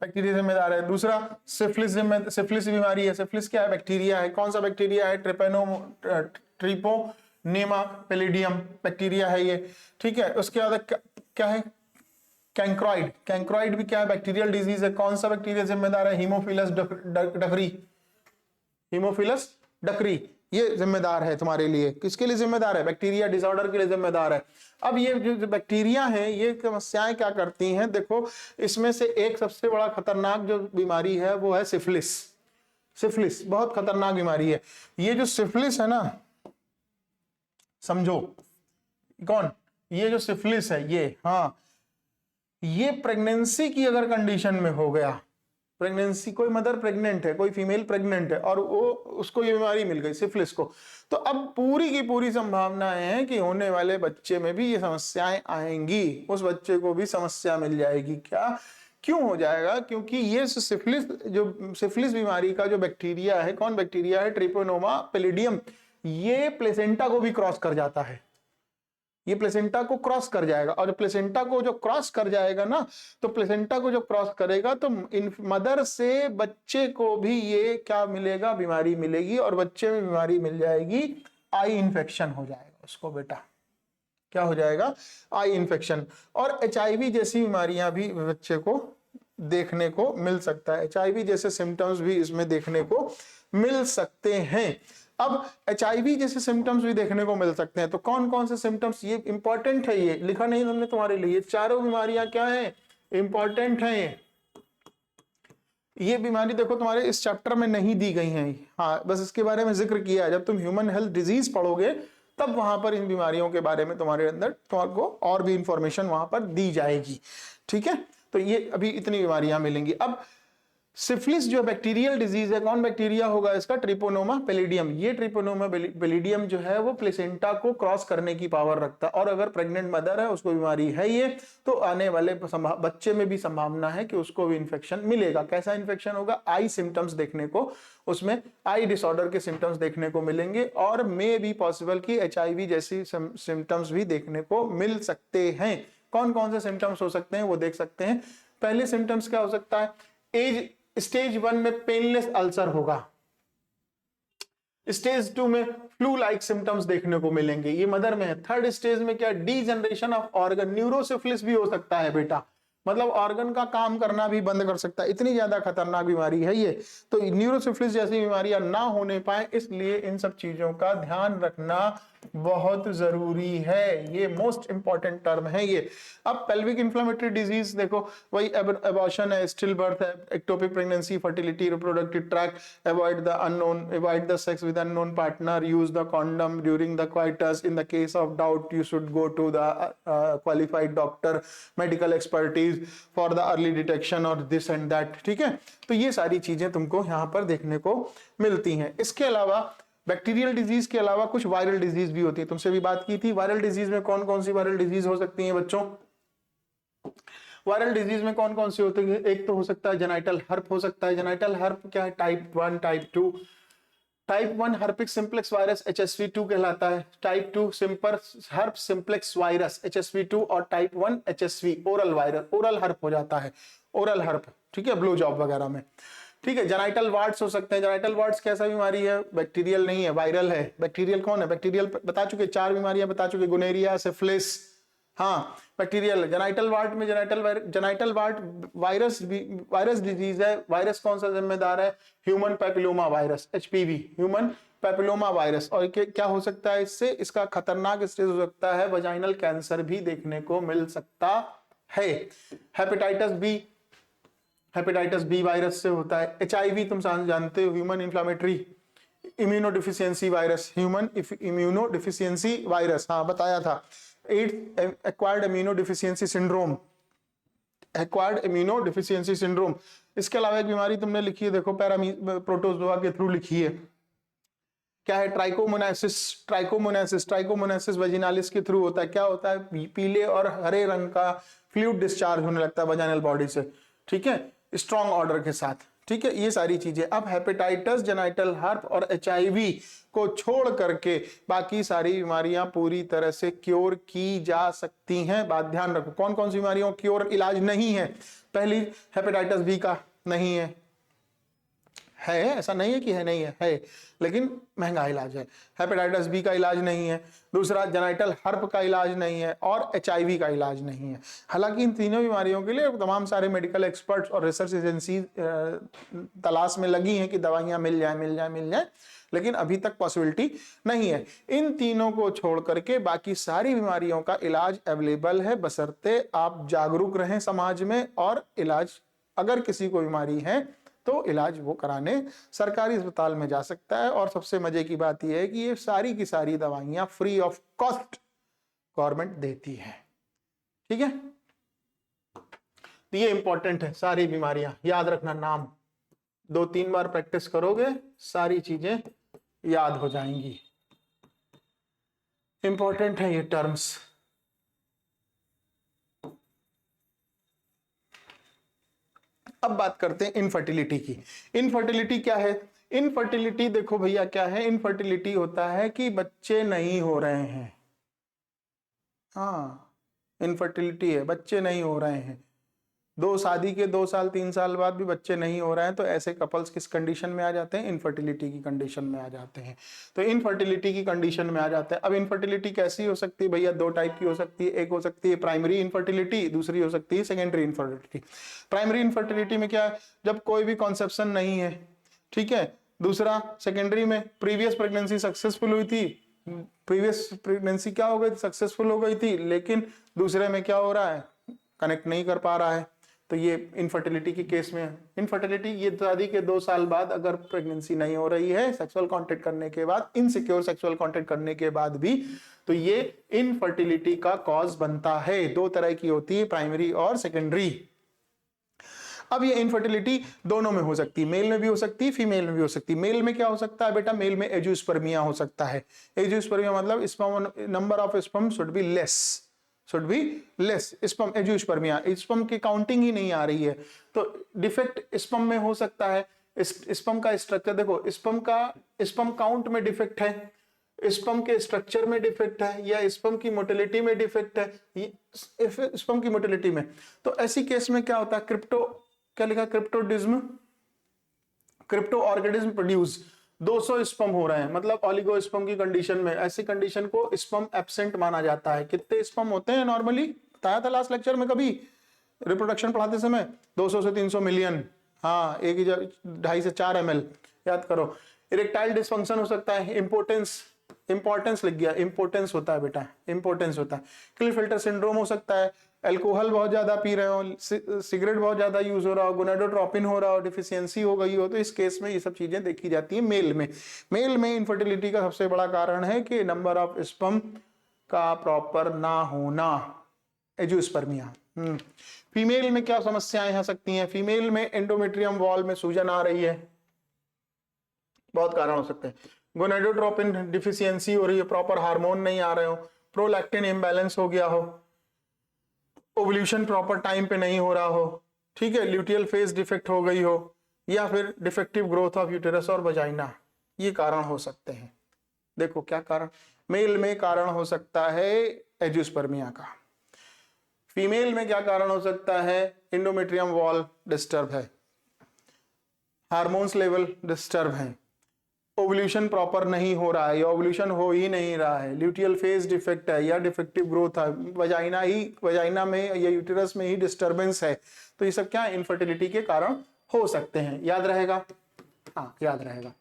बैक्टीरिया जिम्मेदार है। दूसरा सिफिलिस, सिफिलिस बीमारी है, सिफिलिस क्या है, बैक्टीरिया है, कौन सा बैक्टीरिया है, ट्रिपोनेमा पैलिडियम बैक्टीरिया है ये, ठीक है। उसके बाद क्या है, कैंक्रॉइड, कैंक्रॉइड भी क्या है, बैक्टीरियल डिजीज है, कौन सा बैक्टीरिया जिम्मेदार है, हीमोफिलस डकरी, हीमोफिलस डकरी, ये जिम्मेदार है तुम्हारे लिए। किसके लिए जिम्मेदार है? बैक्टीरिया डिसऑर्डर के लिए जिम्मेदार है। अब ये जो बैक्टीरिया है ये समस्याएं क्या करती हैं, देखो इसमें से एक सबसे बड़ा खतरनाक जो बीमारी है वो है सिफिलिस। सिफिलिस बहुत खतरनाक बीमारी है। ये जो सिफिलिस है ना, समझो कौन, ये जो सिफिलिस है ये, हाँ, ये प्रेगनेंसी की अगर कंडीशन में हो गया, प्रेगनेंसी, कोई मदर प्रेग्नेंट है, कोई फीमेल प्रेग्नेंट है और वो उसको ये बीमारी मिल गई सिफिलिस को, तो अब पूरी की पूरी संभावनाएं हैं कि होने वाले बच्चे में भी ये समस्याएं आएंगी, उस बच्चे को भी समस्या मिल जाएगी। क्या क्यों हो जाएगा? क्योंकि ये सिफिलिस, जो सिफिलिस बीमारी का जो बैक्टीरिया है, कौन बैक्टीरिया है? ट्रिपोनोमा पैलिडियम, ये प्लेसेंटा को भी क्रॉस कर जाता है। ये प्लेसेंटा को क्रॉस कर जाएगा, और प्लेसेंटा को जो क्रॉस कर जाएगा ना, तो प्लेसेंटा को जो क्रॉस करेगा तो इन मदर से बच्चे को भी ये क्या मिलेगा? बीमारी मिलेगी, और बच्चे में बीमारी मिल जाएगी, आई इन्फेक्शन हो जाएगा उसको बेटा। क्या हो जाएगा? Eye infection. और HIV जैसी बीमारियां भी बच्चे को देखने को मिल सकता है। HIV जैसे सिम्टम्स भी इसमें देखने को मिल सकते हैं। अब HIV जैसे सिम्टम्स भी देखने को मिल सकते हैं, तो कौन कौन से सिम्टम्स, ये इंपॉर्टेंट है, ये लिखा नहीं हमने तुम्हारे लिए, ये चारों बीमारियां क्या है? इंपॉर्टेंट है। ये बीमारी देखो तुम्हारे इस चैप्टर में नहीं दी गई है, हाँ, बस इसके बारे में जिक्र किया है। जब तुम ह्यूमन हेल्थ डिजीज पढ़ोगे तब वहां पर इन बीमारियों के बारे में तुम्हारे अंदर तुमको और भी इंफॉर्मेशन वहां पर दी जाएगी। ठीक है, तो ये अभी इतनी बीमारियां मिलेंगी। अब सिफिलिस जो बैक्टीरियल डिजीज है, कौन बैक्टीरिया होगा इसका? ट्रिपोनोमा पैलिडियम। ये ट्रिपोनोमा पैलिडियम जो है वो प्लेसेंटा को क्रॉस करने की पावर रखता है, और अगर प्रेग्नेंट मदर है उसको बीमारी है ये, तो आने वाले बच्चे में भी संभावना है कि उसको भी इन्फेक्शन मिलेगा। कैसा इन्फेक्शन होगा? आई सिम्टम्स देखने को, उसमें आई डिसऑर्डर के सिम्टम्स देखने को मिलेंगे, और मे बी पॉसिबल कि HIV जैसी सिम्टम्स भी देखने को मिल सकते हैं। कौन कौन से सिम्टम्स हो सकते हैं वो देख सकते हैं। पहले सिम्टम्स क्या हो सकता है? स्टेज 1 में पेनलेस अल्सर होगा। स्टेज 2 में फ्लू लाइक सिम्टम्स देखने को मिलेंगे, ये मदर में है। थर्ड स्टेज में क्या? डीजनरेशन ऑफ ऑर्गन, न्यूरोसिफिलिस भी हो सकता है बेटा, मतलब ऑर्गन का काम करना भी बंद कर सकता है, इतनी ज्यादा खतरनाक बीमारी है ये। तो न्यूरोसिफिलिस जैसी बीमारियां ना होने पाए, इसलिए इन सब चीजों का ध्यान रखना बहुत जरूरी है। ये मोस्ट इंपॉर्टेंट टर्म है ये। अब पेल्विक इन्फ्लेमेटरी डिजीज देखो, वही एबॉर्शन है, स्टिल बर्थ है, ectopic pregnancy, fertility, reproductive tract, avoid the unknown, avoid the sex with unknown partner, use the condom during the coitus, in the case of doubt you should go to the qualified doctor, medical expertise for the early detection और this and that. ठीक है, तो ये सारी चीजें तुमको यहाँ पर देखने को मिलती हैं। इसके अलावा बैक्टीरियल डिजीज के अलावा कुछ वायरल डिजीज भी होती है, तुमसे भी बात की थी। वायरल डिजीज में कौन कौन सी वायरल डिजीज हो सकती है बच्चों? वायरल डिजीज में कौन कौन सी होती है? एक तो हो सकता है जेनाइटल हर्प हो सकता है। जेनाइटल हर्प क्या है? Type 1, type 2। Type 1 herpes simplex virus HSV2 कहलाता है। टाइप 2 हर्प सिंप्लेक्स वायरस HSV2, और type 1 HSV oral virus, oral herpes हो जाता है, ओरल हर्प। ठीक है, ब्लो जॉब वगैरह में। ठीक है, जेनाइटल वार्ड्स हो सकते हैं। जेनाइटल वार्ड्स कैसा बीमारी है? बैक्टीरियल नहीं है, वायरल है। बैक्टीरियल कौन है? बैक्टीरियल बता चुके, 4 बीमारियां बता चुके, गोनेरिया, सिफिलिस, हाँ, बैक्टीरियल। जेनाइटल वार्ड में जेनाइटल वार्ड वायरस डिजीज है। वायरस कौन सा जिम्मेदार है? Human papilloma virus, HPV, human papilloma virus. और क्या हो सकता है इससे? इसका खतरनाक स्टेज हो सकता है, वजाइनल कैंसर भी देखने को मिल सकता है। हेपेटाइटिस बी वायरस से होता है। HIV तुम जानते हो, human inflammatory immunodeficiency virus, human immunodeficiency virus, हाँ बताया था। Acquired immunodeficiency syndrome, acquired immunodeficiency syndrome. इसके अलावा एक बीमारी तुमने लिखी है, देखो प्रोटोजोआ के थ्रू लिखी है, क्या है? ट्राइकोमोनासिस वेजिनालिस के थ्रू होता है। क्या होता है? पीले और हरे रंग का फ्लूइड डिस्चार्ज होने लगता है वजाइनल बॉडी से, ठीक है, स्ट्रॉन्ग ऑर्डर के साथ। ठीक है, ये सारी चीजें। अब हेपेटाइटिस, जेनाइटल हर्प और HIV को छोड़ करके बाकी सारी बीमारियां पूरी तरह से क्योर की जा सकती हैं। बात ध्यान रखो, कौन कौन सी बीमारियों क्योर इलाज नहीं है? पहली हेपेटाइटिस B का नहीं है, है, ऐसा नहीं है कि है नहीं है, लेकिन महंगा इलाज है। हेपेटाइटिस बी का इलाज नहीं है, दूसरा जेनाइटल हर्प का इलाज नहीं है, और HIV का इलाज नहीं है। हालांकि इन तीनों बीमारियों के लिए तमाम सारे मेडिकल एक्सपर्ट्स और रिसर्च एजेंसी तलाश में लगी हैं कि दवाइयां मिल जाए, लेकिन अभी तक पॉसिबिलिटी नहीं है। इन तीनों को छोड़ करके बाकी सारी बीमारियों का इलाज अवेलेबल है, बशर्ते आप जागरूक रहें समाज में, और इलाज अगर किसी को बीमारी है तो इलाज वो कराने सरकारी अस्पताल में जा सकता है। और सबसे मजे की बात यह है कि ये सारी की सारी दवाइयां फ्री ऑफ कॉस्ट गवर्नमेंट देती है। ठीक है, तो ये इंपॉर्टेंट है, सारी बीमारियां याद रखना, नाम 2-3 बार प्रैक्टिस करोगे सारी चीजें याद हो जाएंगी। इंपॉर्टेंट है ये टर्म्स। अब बात करते हैं इनफर्टिलिटी की। इनफर्टिलिटी क्या है? इनफर्टिलिटी देखो भैया क्या है, इनफर्टिलिटी होता है कि बच्चे नहीं हो रहे हैं। हाँ, इनफर्टिलिटी है, बच्चे नहीं हो रहे हैं। शादी के 2 साल 3 साल बाद भी बच्चे नहीं हो रहे हैं, तो ऐसे कपल्स किस कंडीशन में आ जाते हैं? इनफर्टिलिटी की कंडीशन में आ जाते हैं। तो इनफर्टिलिटी की कंडीशन में आ जाते हैं। अब इनफर्टिलिटी कैसी हो सकती है भैया? 2 टाइप की हो सकती है। एक हो सकती है प्राइमरी इनफर्टिलिटी, दूसरी हो सकती है सेकेंडरी इनफर्टिलिटी। प्राइमरी इनफर्टिलिटी में क्या है? जब कोई भी कॉन्सेप्शन नहीं है, ठीक है। दूसरा सेकेंडरी में प्रीवियस प्रेगनेंसी सक्सेसफुल हुई थी, प्रीवियस प्रेगनेंसी क्या हो गई? सक्सेसफुल हो गई थी, लेकिन दूसरे में क्या हो रहा है? कनेक्ट नहीं कर पा रहा है। तो ये इनफर्टिलिटी के केस में, इनफर्टिलिटी ये शादी के 2 साल बाद अगर प्रेगनेंसी नहीं हो रही है, सेक्सुअल कांटेक्ट करने के बाद, इनसिक्योर सेक्सुअल कांटेक्ट करने के बाद भी, तो ये इनफर्टिलिटी का कॉज बनता है। 2 तरह की होती है, प्राइमरी और सेकेंडरी। अब ये इनफर्टिलिटी दोनों में हो सकती है, मेल में भी हो सकती है, फीमेल में भी हो सकती है। मेल में क्या हो सकता है बेटा? मेल में एजियोस्पर्मिया हो सकता है। एजियोस्पर्मिया मतलब sperm number of sperm should be less, sperm azoospermia, sperm की काउंटिंग ही नहीं आ रही है, तो डिफेक्ट स्पर्म में हो सकता है। स्पर्म का स्ट्रक्चर देखो, स्पर्म काउंट में डिफेक्ट है, स्पर्म के स्ट्रक्चर में डिफेक्ट है, या स्पर्म की मोटिलिटी में डिफेक्ट है, स्पर्म की मोटिलिटी में। तो ऐसी केस में क्या होता है? क्या लिखा? क्रिप्टो ऑर्गेनिज्म प्रोड्यूस 200 स्पर्म हो रहे हैं, मतलब ऑलिगोस्पर्म की कंडीशन में। ऐसी कंडीशन को स्पर्म एब्सेंट माना जाता है। कितने स्पर्म होते हैं नॉर्मली? बताया था लास्ट लेक्चर में कभी रिप्रोडक्शन पढ़ाते समय, 200 से 300 मिलियन। हाँ, 2.5 से 4 ml याद करो। इरेक्टाइल डिसफंक्शन हो सकता है, इंपॉर्टेंस लिख गया, इंपॉर्टेंस होता है बेटा, इंपॉर्टेंस होता है। क्लिफिल्टर सिंड्रोम हो सकता है, अल्कोहल बहुत ज्यादा पी रहे हो, सिगरेट बहुत ज्यादा यूज हो रहा हो, गोनाडोट्रोपिन हो रहा हो, डिफिशियंसी हो गई हो, तो इस केस में ये सब चीजें देखी जाती है मेल में। मेल में इनफर्टिलिटी का सबसे बड़ा कारण है कि नंबर ऑफ स्पर्म का प्रॉपर ना होना, एजियोस्पर्मिया। फीमेल में क्या समस्याएं आ सकती हैं? फीमेल में एंडोमेट्रियम वॉल में सूजन आ रही है, बहुत कारण हो सकते हैं। गोनाडोट्रोपिन डिफिशियंसी हो रही है, प्रॉपर हार्मोन नहीं आ रहे हो, प्रोलैक्टिन इम्बैलेंस हो गया हो, ओवुलेशन प्रॉपर टाइम पे नहीं हो रहा हो, ठीक है, ल्यूटियल फेज डिफेक्ट हो गई हो, या फिर डिफेक्टिव ग्रोथ ऑफ यूटेरस और वजाइना, ये कारण हो सकते हैं। देखो क्या कारण, मेल में कारण हो सकता है एजियोस्पर्मिया का, फीमेल में क्या कारण हो सकता है? एंडोमेट्रियम वॉल डिस्टर्ब है, हार्मोन्स लेवल डिस्टर्ब है, ओवुलेशन प्रॉपर नहीं हो रहा है, या ओवुलेशन हो ही नहीं रहा है, ल्यूटियल फेज डिफेक्ट है, या डिफेक्टिव ग्रोथ है, वजाइना में या यूटेरस में ही डिस्टर्बेंस है, तो ये सब क्या इनफर्टिलिटी के कारण हो सकते हैं। याद रहेगा? हाँ, याद रहेगा।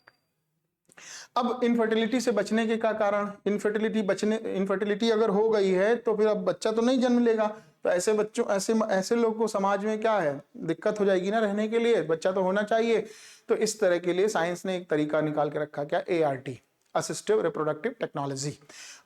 अब इनफर्टिलिटी से बचने के क्या कारण? इनफर्टिलिटी अगर हो गई है तो फिर अब बच्चा तो नहीं जन्म लेगा, तो ऐसे बच्चों ऐसे लोग को समाज में क्या है, दिक्कत हो जाएगी ना रहने के लिए, बच्चा तो होना चाहिए। तो इस तरह के लिए साइंस ने एक तरीका निकाल के रखा, क्या? ART, assistive reproductive technology.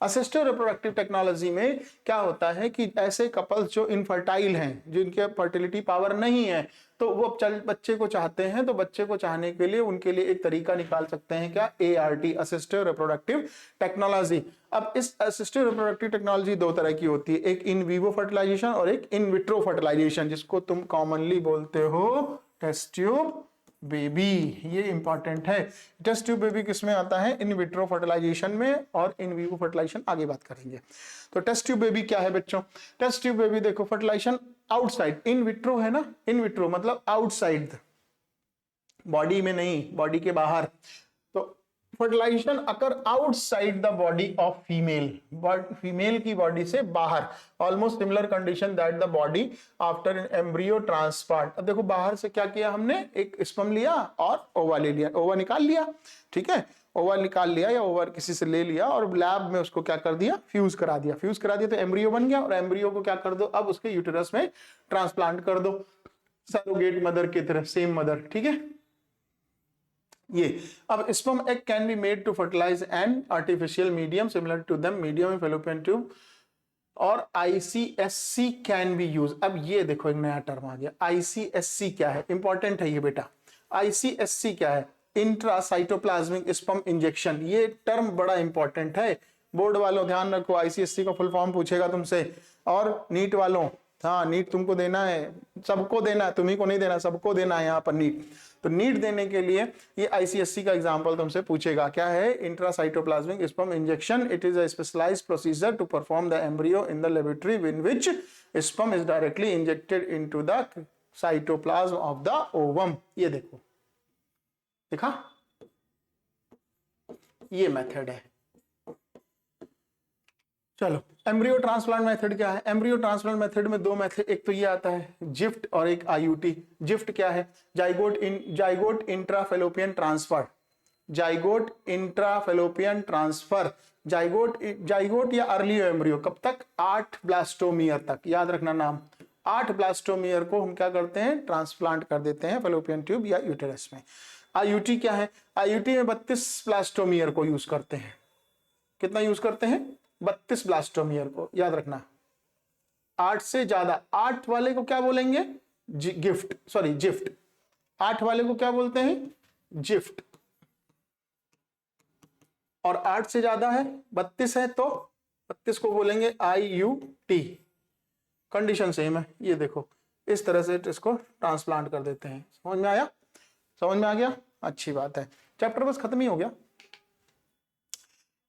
Assistive reproductive technology में क्या होता है कि ऐसे कपल्स जो इनफर्टाइल हैं, जिनके फर्टिलिटी पावर नहीं है, तो वो बच्चे को चाहते हैं, तो बच्चे को चाहने के लिए उनके लिए एक तरीका निकाल सकते हैं, क्या? ART, assistive reproductive technology. अब इस असिस्टिव रिप्रोडक्टिव टेक्नोलॉजी 2 तरह की होती है, एक इन विवो फर्टिलाइजेशन और एक इन विट्रो फर्टिलाइजेशन, जिसको तुम कॉमनली बोलते हो टेस्ट ट्यूब बेबी। ये इंपॉर्टेंट है। टेस्ट ट्यूब बेबी किसमें आता है? इन विट्रो फर्टिलाइजेशन में, और इन विवो फर्टिलाइजेशन आगे बात करेंगे। तो टेस्ट ट्यूब बेबी क्या है बच्चों? टेस्ट ट्यूब बेबी देखो, फर्टिलाइजेशन आउटसाइड, इन विट्रो है ना, इन विट्रो मतलब आउटसाइड बॉडी में नहीं, बॉडी के बाहर। तो fertilization occur outside the body of female, female की बॉडी से बाहर। Almost similar condition that the body after embryo transplant. अब देखो बाहर से क्या किया हमने, एक स्पर्म लिया और ओवा ले लिया, ओवा निकाल लिया, ठीक है, ओवा निकाल लिया या ओवर किसी से ले लिया और लैब में उसको क्या कर दिया, फ्यूज करा दिया, फ्यूज करा दिया तो एम्ब्रियो बन गया, और एम्ब्रियो को क्या कर दो, अब उसके यूटेरस में ट्रांसप्लांट कर दो, सरोगेट मदर की तरह, सेम मदर, ठीक है। ये अब sperm egg can be made to fertilize an artificial medium similar to them, medium fallopian tube, और आईसीएससी कैन बी यूज। अब ये देखो एक नया टर्म आ गया, आईसीएससी क्या है, इंपॉर्टेंट है ये बेटा। आईसीएससी क्या है, इंट्रासाइटोप्लाज्मिक स्पर्म इंजेक्शन। ये टर्म बड़ा इंपॉर्टेंट है, बोर्ड वालों ध्यान रखो, आईसीएससी का फुल फॉर्म पूछेगा तुमसे। और नीट वालों, हाँ नीट तुमको देना है, सबको देना है, तुम्ही को नहीं देना, सबको देना है यहाँ पर नीट। तो नीट देने के लिए ये आईसीएससी का एग्जांपल तुमसे पूछेगा, क्या है, intracytoplasmic sperm injection. It is a specialized procedure to perform the embryo in the laboratory in which sperm is directly injected into the cytoplasm of the ovum. ये देखो, देखा, ये मेथड है। चलो एम्ब्रियो ट्रांसप्लांट मेथड क्या है, embryo transplant method में दो मेथड, एक तो ये आता है जिफ्ट और एक आईयूटी। जिफ्ट क्या है, zygote intrafallopian transfer, zygote intrafallopian transfer. Zygote या अर्ली एम्ब्रियो कब तक, 8 ब्लास्टोमियर तक, याद रखना नाम। 8 ब्लास्टोमियर को हम क्या करते हैं, ट्रांसप्लांट कर देते हैं फेलोपियन ट्यूब या यूटेरस में। आईयूटी क्या है, आईयूटी में 32 ब्लास्टोमियर को यूज करते हैं। कितना यूज करते हैं, 32 ब्लास्टोमियर को, याद रखना। 8 से ज्यादा, 8 वाले को क्या बोलेंगे, गिफ्ट, सॉरी जिफ्ट। 8 वाले को क्या बोलते हैं, जिफ्ट। और 8 से ज्यादा है, 32 है, तो 32 को बोलेंगे आईयूटी। कंडीशन सेम है, ये देखो इस तरह से इसको ट्रांसप्लांट कर देते हैं। समझ में आया, समझ में आ गया, अच्छी बात है। चैप्टर बस खत्म ही हो गया।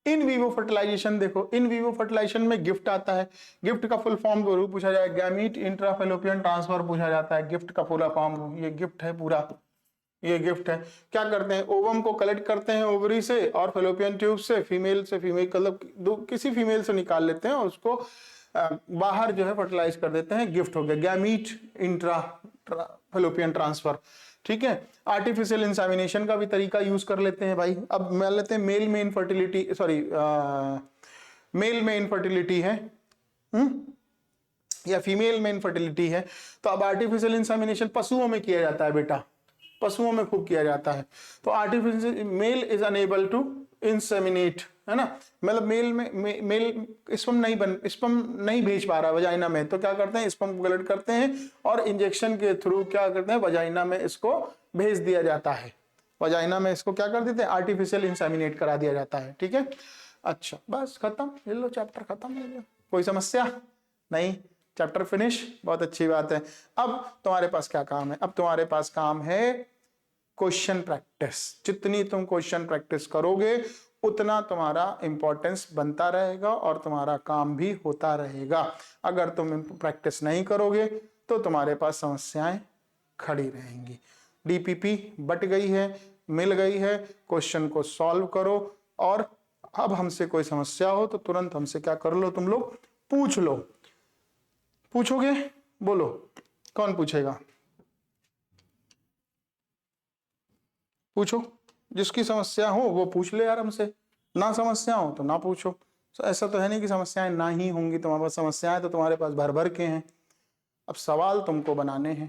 इन वीवो फर्टिलाइजेशन देखो, इन वीवो फर्टिलाइजेशन में गिफ्ट आता है। गिफ्ट का फुल फॉर्म जरूर पूछा जाए, गैमीट इंट्राफेलोपियन ट्रांसफर पूछा जाता है। गिफ्ट का पूरा फॉर्म, ये गिफ्ट है पूरा, ये गिफ्ट है। क्या करते हैं, ओवम को कलेक्ट करते हैं ओवरी से और फेलोपियन ट्यूब से फीमेल मतलब किसी फीमेल से निकाल लेते हैं और उसको बाहर जो है फर्टिलाइज कर देते हैं, गिफ्ट हो गया, गैमीट इंट्रा फेलोपियन ट्रांसफर, ठीक है। आर्टिफिशियल इंसेमिनेशन का भी तरीका यूज कर लेते हैं भाई। अब मान लेते हैं मेल में इनफर्टिलिटी, सॉरी मेल में इनफर्टिलिटी है, या फीमेल में इनफर्टिलिटी है, तो अब आर्टिफिशियल इंसेमिनेशन पशुओं में किया जाता है बेटा, पशुओं में खूब किया जाता है। तो artificial male is unable to inseminate, है ना, मतलब मेल स्पर्म नहीं भेज पा रहा वजाइना में, तो क्या करते हैं, स्पर्म को कलेक्ट करते हैं और इंजेक्शन के थ्रू क्या करते हैं, वजाइना में इसको भेज दिया जाता है। वजाइना में इसको क्या कर देते हैं, आर्टिफिशियल इंसेमिनेट करा दिया जाता है, ठीक है। अच्छा बस खत्म, ये लो चैप्टर खत्म हो गया, कोई समस्या नहीं, चैप्टर फिनिश, बहुत अच्छी बात है। अब तुम्हारे पास क्या काम है, अब तुम्हारे पास काम है क्वेश्चन प्रैक्टिस। जितनी तुम क्वेश्चन प्रैक्टिस करोगे उतना तुम्हारा इंपॉर्टेंस बनता रहेगा और तुम्हारा काम भी होता रहेगा। अगर तुम प्रैक्टिस नहीं करोगे तो तुम्हारे पास समस्याएं खड़ी रहेंगी। डीपीपी बट गई है, मिल गई है, क्वेश्चन को सॉल्व करो। और अब हमसे कोई समस्या हो तो तुरंत हमसे क्या कर लो, तुम लोग पूछ लो। पूछोगे, बोलो कौन पूछेगा, पूछो, जिसकी समस्या हो वो पूछ ले यार हमसे, ना समस्या हो तो ना पूछो। तो ऐसा तो है नहीं कि समस्याएं ना ही होंगी, तुम्हारे पास समस्याएं तो तुम्हारे पास भर भर के हैं। अब सवाल तुमको बनाने हैं,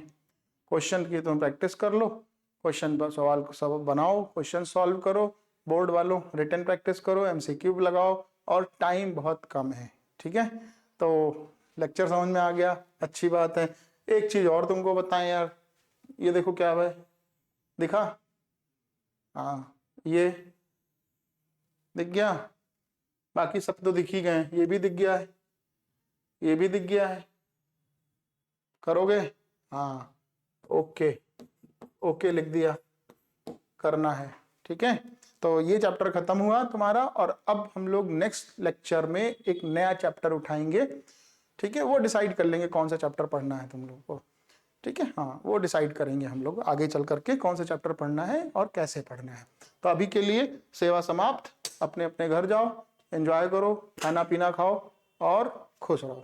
क्वेश्चन की तुम प्रैक्टिस कर लो, क्वेश्चन पर सवाल सब बनाओ, क्वेश्चन सॉल्व करो, बोर्ड वालों रिटन प्रैक्टिस करो, एमसीक्यू लगाओ, और टाइम बहुत कम है, ठीक है। तो लेक्चर समझ में आ गया, अच्छी बात है। एक चीज और तुमको बताएं यार, ये देखो क्या है, दिखा, हाँ ये दिख गया, बाकी सब तो दिख ही गए, ये भी दिख गया है, ये भी दिख गया है, करोगे, हाँ ओके, ओके लिख दिया, करना है, ठीक है। तो ये चैप्टर खत्म हुआ तुम्हारा, और अब हम लोग नेक्स्ट लेक्चर में एक नया चैप्टर उठाएंगे, ठीक है। वो डिसाइड कर लेंगे कौन सा चैप्टर पढ़ना है तुम लोग को, ठीक है, हाँ वो डिसाइड करेंगे हम लोग आगे चल करके कौन सा चैप्टर पढ़ना है और कैसे पढ़ना है। तो अभी के लिए सेवा समाप्त, अपने अपने घर जाओ, एंजॉय करो, खाना पीना खाओ और खुश रहो।